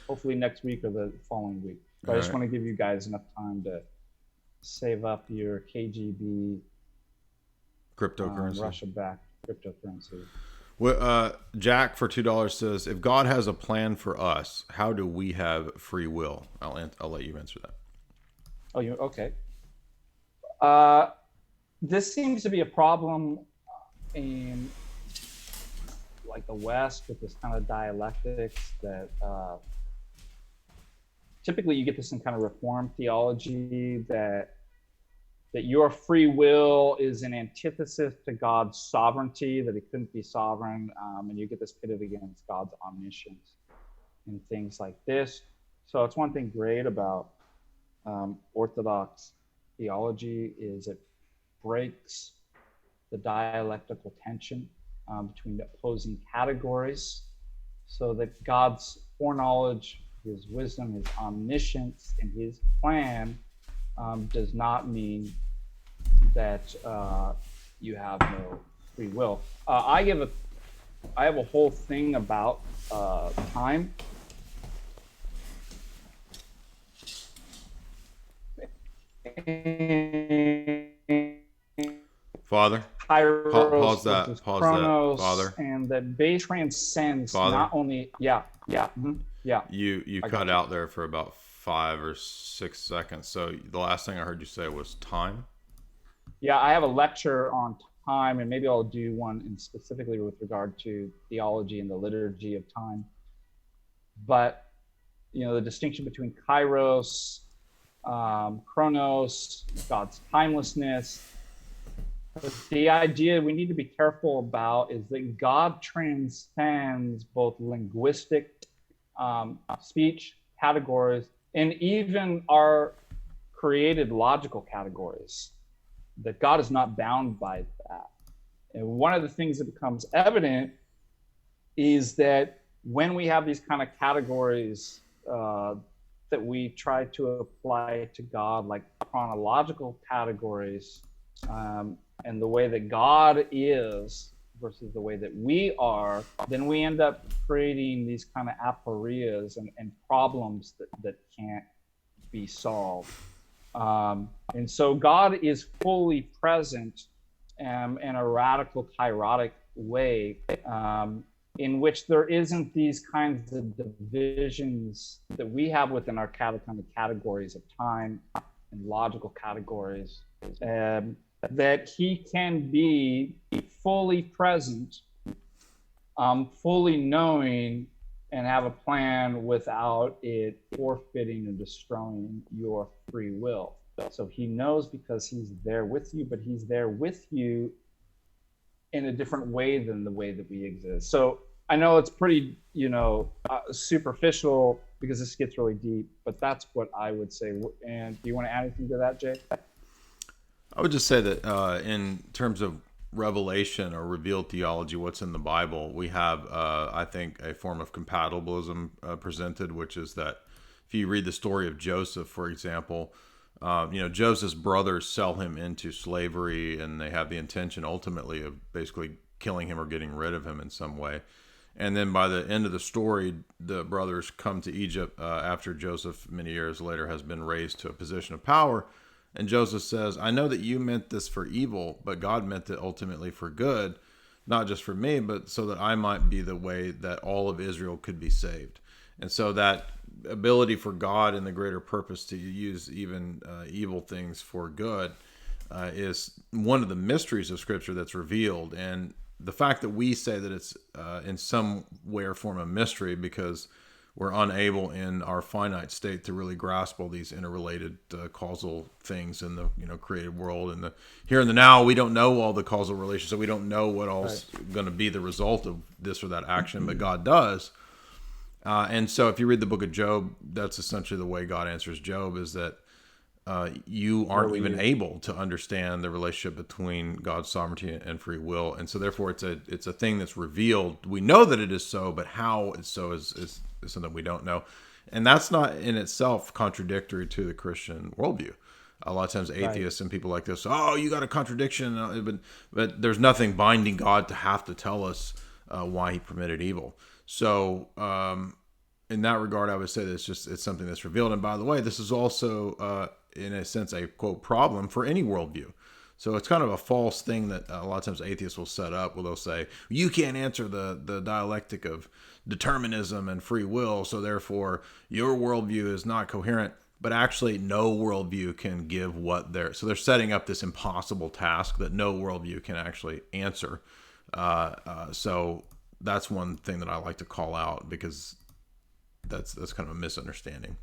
hopefully next week or the following week. But I just want to give you guys enough time to save up your KGB Cryptocurrency. Russia-backed cryptocurrency. Well, Jack for $2 says, if God has a plan for us, how do we have free will? I'll let you answer that. Oh, you okay? This seems to be a problem in like the West with this kind of dialectics that typically you get this in kind of Reformed theology that that your free will is an antithesis to God's sovereignty, that he couldn't be sovereign, and you get this pitted against God's omniscience and things like this. So it's one thing great about Orthodox theology is it breaks the dialectical tension between the opposing categories, so that God's foreknowledge, his wisdom, his omniscience, and his plan does not mean that you have no free will. I have a whole thing about time. Father, pause that, Father. And that base transcends Father? not only, yeah. You cut out there for about 5 or 6 seconds. So the last thing I heard you say was time. Yeah, I have a lecture on time, and maybe I'll do one specifically with regard to theology and the liturgy of time. But the distinction between kairos, chronos, God's timelessness. But the idea we need to be careful about is that God transcends both linguistic speech categories and even our created logical categories, that God is not bound by that. And one of the things that becomes evident is that when we have these kind of categories that we try to apply to God, like chronological categories, and the way that God is versus the way that we are, then we end up creating these kind of aporias and problems that can't be solved. And so God is fully present in a radical kairotic way, in which there isn't these kinds of divisions that we have within our kind of categories of time and logical categories, that he can be fully present, fully knowing, and have a plan without it forfeiting or destroying your free will. So he knows because he's there with you, but he's there with you in a different way than the way that we exist. So I know it's pretty, superficial because this gets really deep, but that's what I would say. And do you want to add anything to that, Jay? I would just say that in terms of revelation or revealed theology, what's in the Bible, we have, I think, a form of compatibilism presented, which is that if you read the story of Joseph, for example, Joseph's brothers sell him into slavery, and they have the intention ultimately of basically killing him or getting rid of him in some way. And then by the end of the story, the brothers come to Egypt after Joseph, many years later, has been raised to a position of power. And Joseph says, I know that you meant this for evil, but God meant it ultimately for good, not just for me, but so that I might be the way that all of Israel could be saved. And so that ability for God and the greater purpose to use even evil things for good is one of the mysteries of Scripture that's revealed. And the fact that we say that it's in some way or form a mystery because we're unable in our finite state to really grasp all these interrelated causal things in the created world. And the here and the now, we don't know all the causal relations, so we don't know what all's going to be the result of this or that action, but God does. And so if you read the book of Job, that's essentially the way God answers Job, is that you aren't even able to understand the relationship between God's sovereignty and free will. And so therefore it's a thing that's revealed. We know that it is so, but how it's so is something we don't know. And that's not in itself contradictory to the Christian worldview. A lot of times atheists and people like this, you got a contradiction, but there's nothing binding God to have to tell us why he permitted evil. So in that regard, I would say that it's something that's revealed. And by the way, this is also, in a sense, a quote problem for any worldview. So it's kind of a false thing that a lot of times atheists will set up where they'll say, you can't answer the dialectic of determinism and free will, so therefore your worldview is not coherent. But actually, no worldview can give so they're setting up this impossible task that no worldview can actually answer. So that's one thing that I like to call out, because that's kind of a misunderstanding.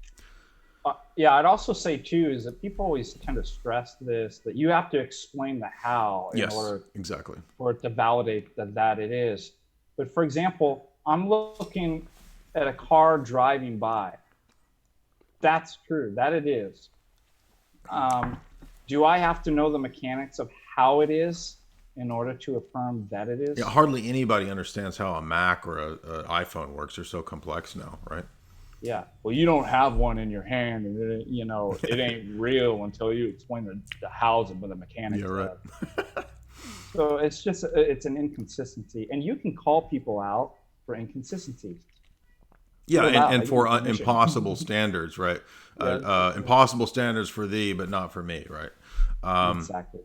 Yeah, I'd also say too is that people always tend to stress this, that you have to explain the how in Yes, order exactly. for it to validate that it is. But for example, I'm looking at a car driving by. That's true, that it is. Do I have to know the mechanics of how it is in order to affirm that it Yeah, is? hardly anybody understands how a Mac or a iPhone works. They're so complex now, right? Yeah. Well, you don't have one in your hand, and it ain't real until you explain the hows and the Yeah, mechanics right. of. So it's an inconsistency, and you can call people out for inconsistencies. Yeah, You're allowed. I and give you for impossible permission. standards, right? Yeah, Impossible standards for thee, but not for me, right? exactly.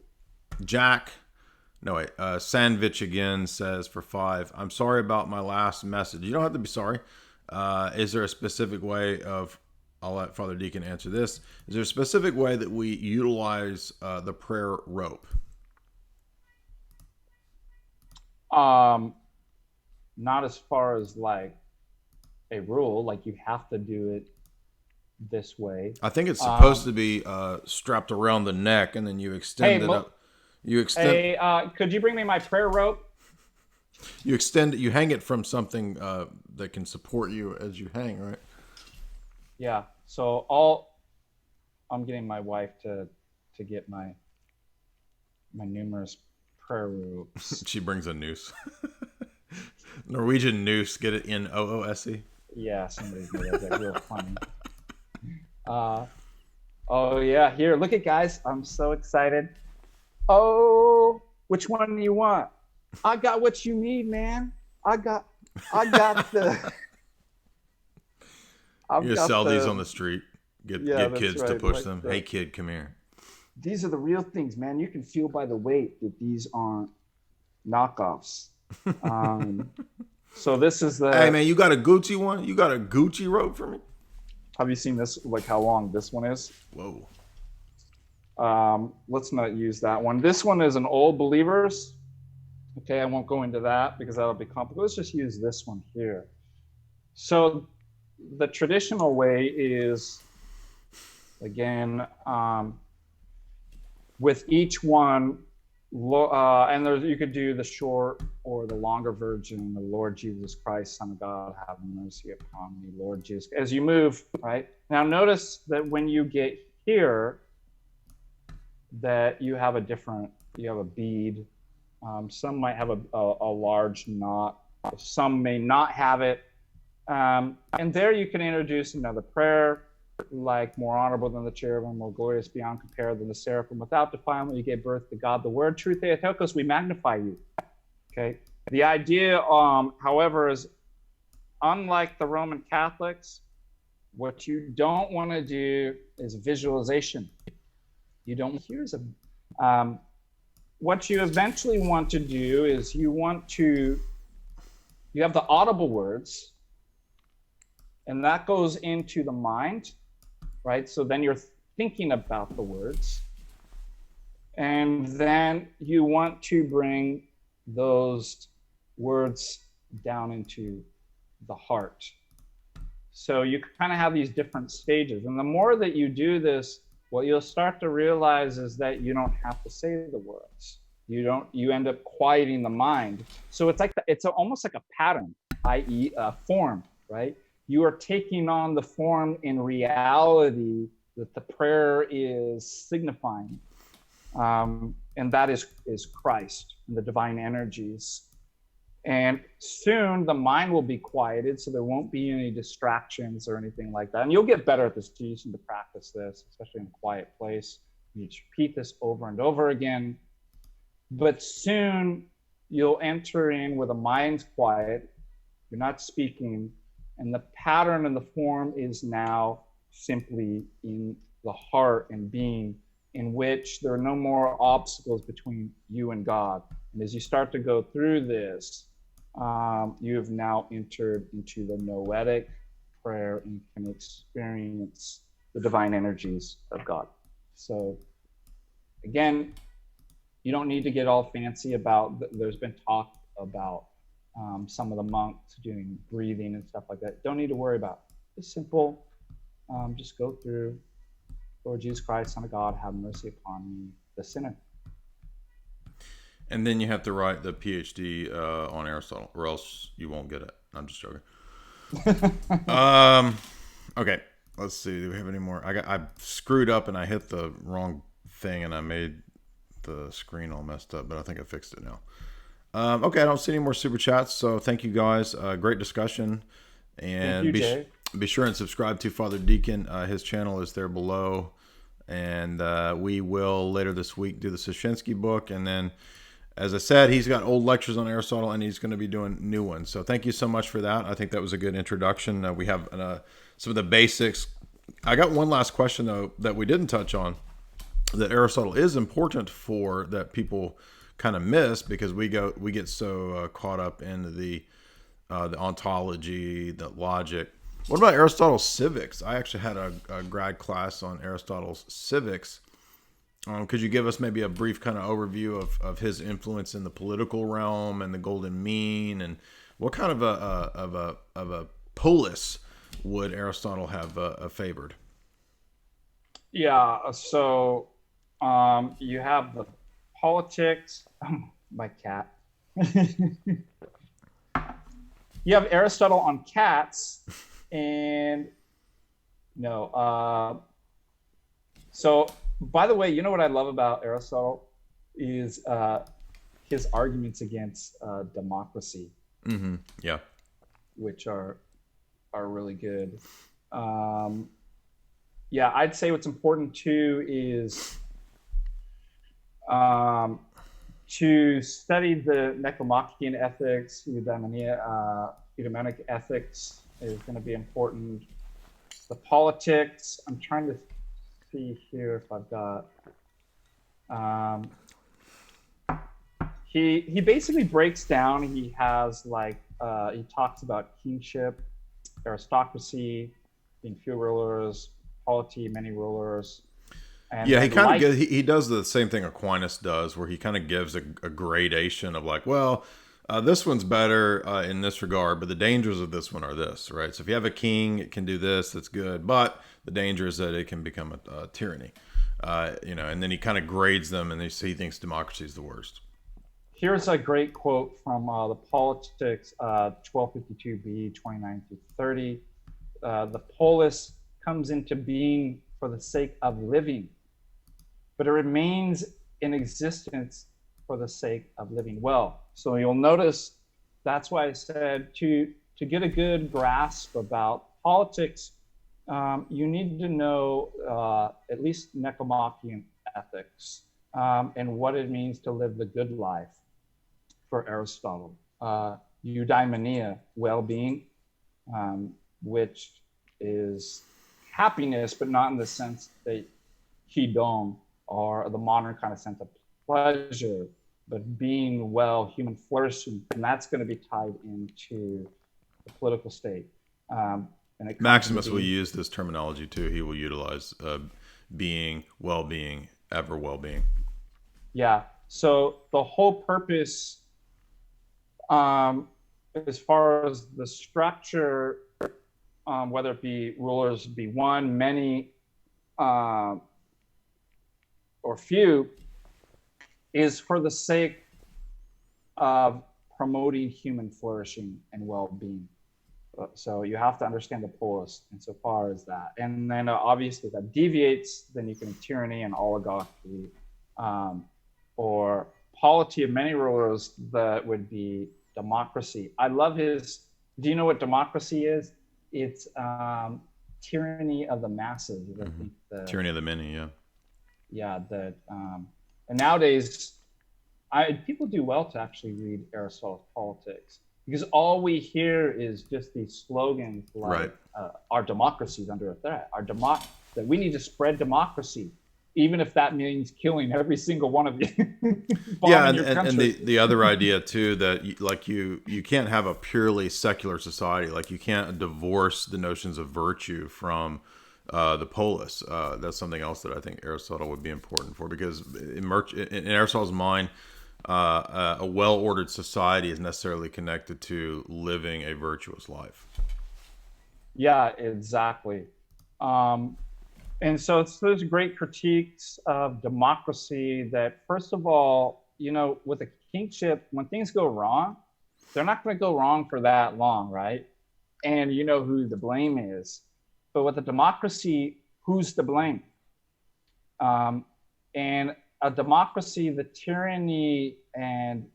Jack, no wait, Sandvich again says for 5. I'm sorry about my last message. You don't have to be sorry. Is there a specific way of? I'll let Father Deacon answer this. Is there a specific way that we utilize the prayer rope? Not as far as like a rule, like you have to do it this way. I think it's supposed to be strapped around the neck, and then you extend Hey, it up. You extend. could you bring me my prayer rope? You extend it. You hang it from something that can support you as you hang, right? Yeah. So I'm getting my wife to get my numerous prayer ropes. She brings a noose. Norwegian noose. Get it in OOSE. Yeah, somebody's made that real funny. Oh yeah, here, look at guys. I'm so excited. Oh, which one do you want? I got what you need, man. I got the. You just sell these on the street. Get kids to right, push like them. the, Hey kid, come here. These are the real things, man. You can feel by the weight that these aren't knockoffs. So this is the. Hey man, you got a Gucci one? You got a Gucci rope for me? Have you seen this? Like how long this one is? Whoa. Let's not use that one. This one is an Old Believers. Okay, I won't go into that because that'll be complicated. Let's just use this one here. So the traditional way is, again, with each one, and you could do the short or the longer version, the Lord Jesus Christ, Son of God, have mercy upon me, Lord Jesus. As you move, right? Now notice that when you get here, that you have a bead. Some might have a large knot. Some may not have it. And there you can introduce another prayer, like more honorable than the cherubim, more glorious beyond compare than the seraphim. Without defilement, you gave birth to God, the Word, true Theotokos, we magnify you. Okay. The idea, however, is unlike the Roman Catholics, what you don't want to do is visualization. You don't hear them. What you eventually want to do is you have the audible words, and that goes into the mind, right? So then you're thinking about the words, and then you want to bring those words down into the heart. So you kind of have these different stages, and the more that you do this, what you'll start to realize is that you don't have to say the words. You end up quieting the mind. So it's almost like a pattern, i.e. a form, right? You are taking on the form in reality that the prayer is signifying. And that is Christ and the divine energies. And soon the mind will be quieted, so there won't be any distractions or anything like that. And you'll get better at this too. You need to practice this, especially in a quiet place. You just repeat this over and over again. But soon you'll enter in with a mind's quiet. You're not speaking. And the pattern and the form is now simply in the heart and being, in which there are no more obstacles between you and God. And as you start to go through this, you have now entered into the noetic prayer and can experience the divine energies of God. So again, you don't need to get all fancy about, there's been talk about some of the monks doing breathing and stuff like that. Don't need to worry about it. It's simple. just go through, Lord Jesus Christ, Son of God, have mercy upon me, the sinner. And then you have to write the PhD on Aristotle, or else you won't get it. I'm just joking. Okay, let's see. Do we have any more? I screwed up and I hit the wrong thing and I made the screen all messed up, but I think I fixed it now. Okay, I don't see any more super chats, so thank you guys. Great discussion, and Thank you, Jay. be sure and subscribe to Father Deacon. His channel is there below, and we will later this week do the Soshinsky book, and then, as I said, he's got old lectures on Aristotle, and he's going to be doing new ones. So thank you so much for that. I think that was a good introduction. We have some of the basics. I got one last question though that we didn't touch on, that Aristotle is important for, that people kind of miss because we get so caught up in the ontology, the logic. What about Aristotle's civics? I actually had a grad class on Aristotle's civics. Could you give us maybe a brief kind of overview of his influence in the political realm and the golden mean, and what kind of a polis would Aristotle have favored? Yeah, so you have the politics. My cat. You have Aristotle on cats, and so by the way, you know what I love about Aristotle is his arguments against democracy. Mm-hmm. Yeah. Which are really good. Yeah, I'd say what's important too is to study the Nicomachean ethics, Eudemonic ethics is going to be important. The politics, I'm trying to see here if I've got. He basically breaks down. He has he talks about kingship, aristocracy, being few rulers, polity, many rulers. And yeah, he does the same thing Aquinas does, where he kind of gives a gradation of like, well, this one's better in this regard, but the dangers of this one are this, right? So if you have a king, it can do this, that's good, but the danger is that it can become a tyranny, and then he kind of grades them, and he thinks democracy is the worst. Here's a great quote from the Politics, 1252b, 29 through 30. The polis comes into being for the sake of living, but it remains in existence for the sake of living well. So you'll notice that's why I said to get a good grasp about politics, you need to know at least Nicomachean ethics and what it means to live the good life for Aristotle. Eudaimonia, well-being, which is happiness, but not in the sense that hedon, or the modern kind of sense of pleasure, but being well, human flourishing, and that's going to be tied into the political state. Maximus will use this terminology too. He will utilize being, well-being, ever well-being. Yeah. So the whole purpose, as far as the structure, whether it be rulers be one, many, or few, is for the sake of promoting human flourishing and well-being. So you have to understand the polis insofar as that. And then obviously that deviates, then you can have tyranny and oligarchy, or polity of many rulers, that would be democracy. I love his, do you know what democracy is? It's tyranny of the masses. I think Tyranny of the many, yeah. Yeah, and nowadays, people do well to actually read Aristotle's Politics, because all we hear is just these slogans like, right. Our democracy is under a threat, that we need to spread democracy, even if that means killing every single one of you. Yeah, and the other idea too, that you can't have a purely secular society. Like you can't divorce the notions of virtue from the polis. That's something else that I think Aristotle would be important for, because in Aristotle's mind, a well-ordered society is necessarily connected to living a virtuous life. Yeah, exactly. And so there's great critiques of democracy that, first of all, with a kingship, when things go wrong, they're not going to go wrong for that long, right? And you know who the blame is. But with a democracy, who's to blame? And a democracy, the tyranny and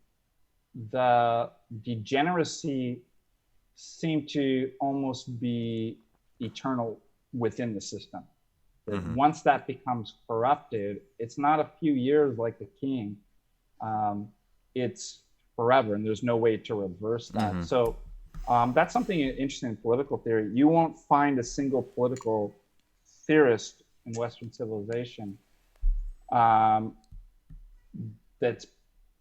the degeneracy seem to almost be eternal within the system. Mm-hmm. Once that becomes corrupted, it's not a few years like the king. It's forever, and there's no way to reverse that. Mm-hmm. So that's something interesting in political theory. You won't find a single political theorist in Western civilization that's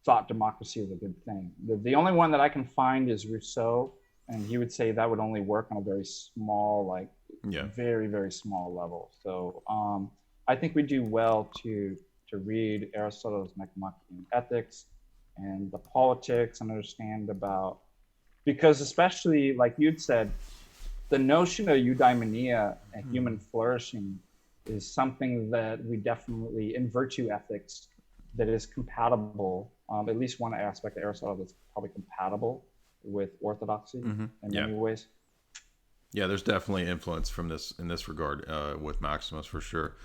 thought democracy is a good thing. The only one that I can find is Rousseau, and he would say that would only work on a very small, very, very small level. So I think we do well to read Aristotle's Nicomachean Ethics and the politics and understand about, because especially like you'd said, the notion of eudaimonia and human flourishing is something that we definitely, in virtue ethics, that is compatible, at least one aspect of Aristotle that's probably compatible with orthodoxy in many ways. Yeah, there's definitely influence from this in this regard with Maximus for sure.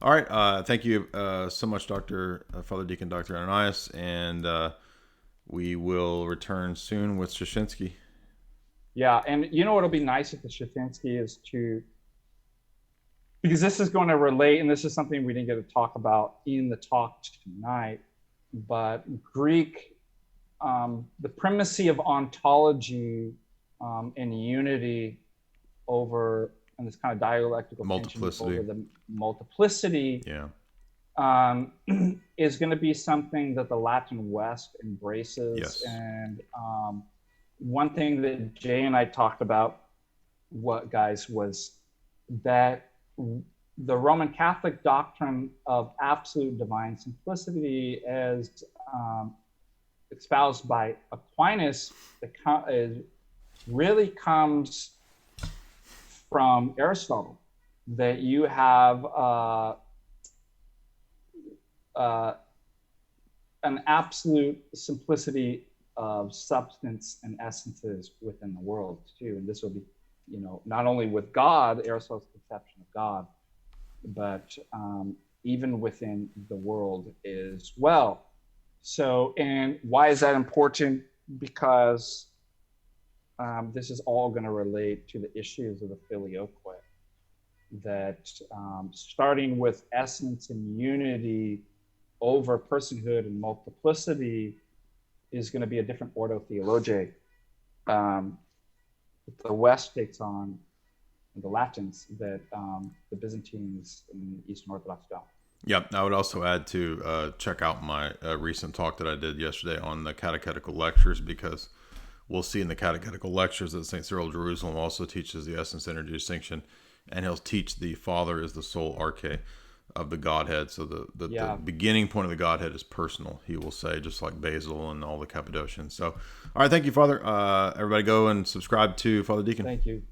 All right, thank you so much, Father Deacon Dr. Ananias, and we will return soon with Szyczynski. Yeah, and what'll be nice with the Szyczynski is because this is going to relate, and this is something we didn't get to talk about in the talk tonight, but Greek, the primacy of ontology and unity over, and this kind of dialectical multiplicity over the multiplicity is going to be something that the Latin West embraces. Yes. And one thing that Jay and I talked about, was that the Roman Catholic doctrine of absolute divine simplicity, as espoused by Aquinas, really comes from Aristotle. That you have an absolute simplicity of substance and essences within the world too, and this will be, not only with God, Aristotle's conception of God, but even within the world as well. So, and why is that important? Because this is all going to relate to the issues of the filioque, that starting with essence and unity over personhood and multiplicity is going to be a different ordo theologiae the West takes on, the Latins, that the Byzantines and the Eastern Orthodox don't. Yeah, I would also add to check out my recent talk that I did yesterday on the catechetical lectures, because we'll see in the catechetical lectures that St. Cyril of Jerusalem also teaches the essence energy distinction, and he'll teach the Father is the sole arche of the Godhead. So the beginning point of the Godhead is personal, he will say, just like Basil and all the Cappadocians. So, all right, thank you, Father. Everybody go and subscribe to Father Deacon. Thank you.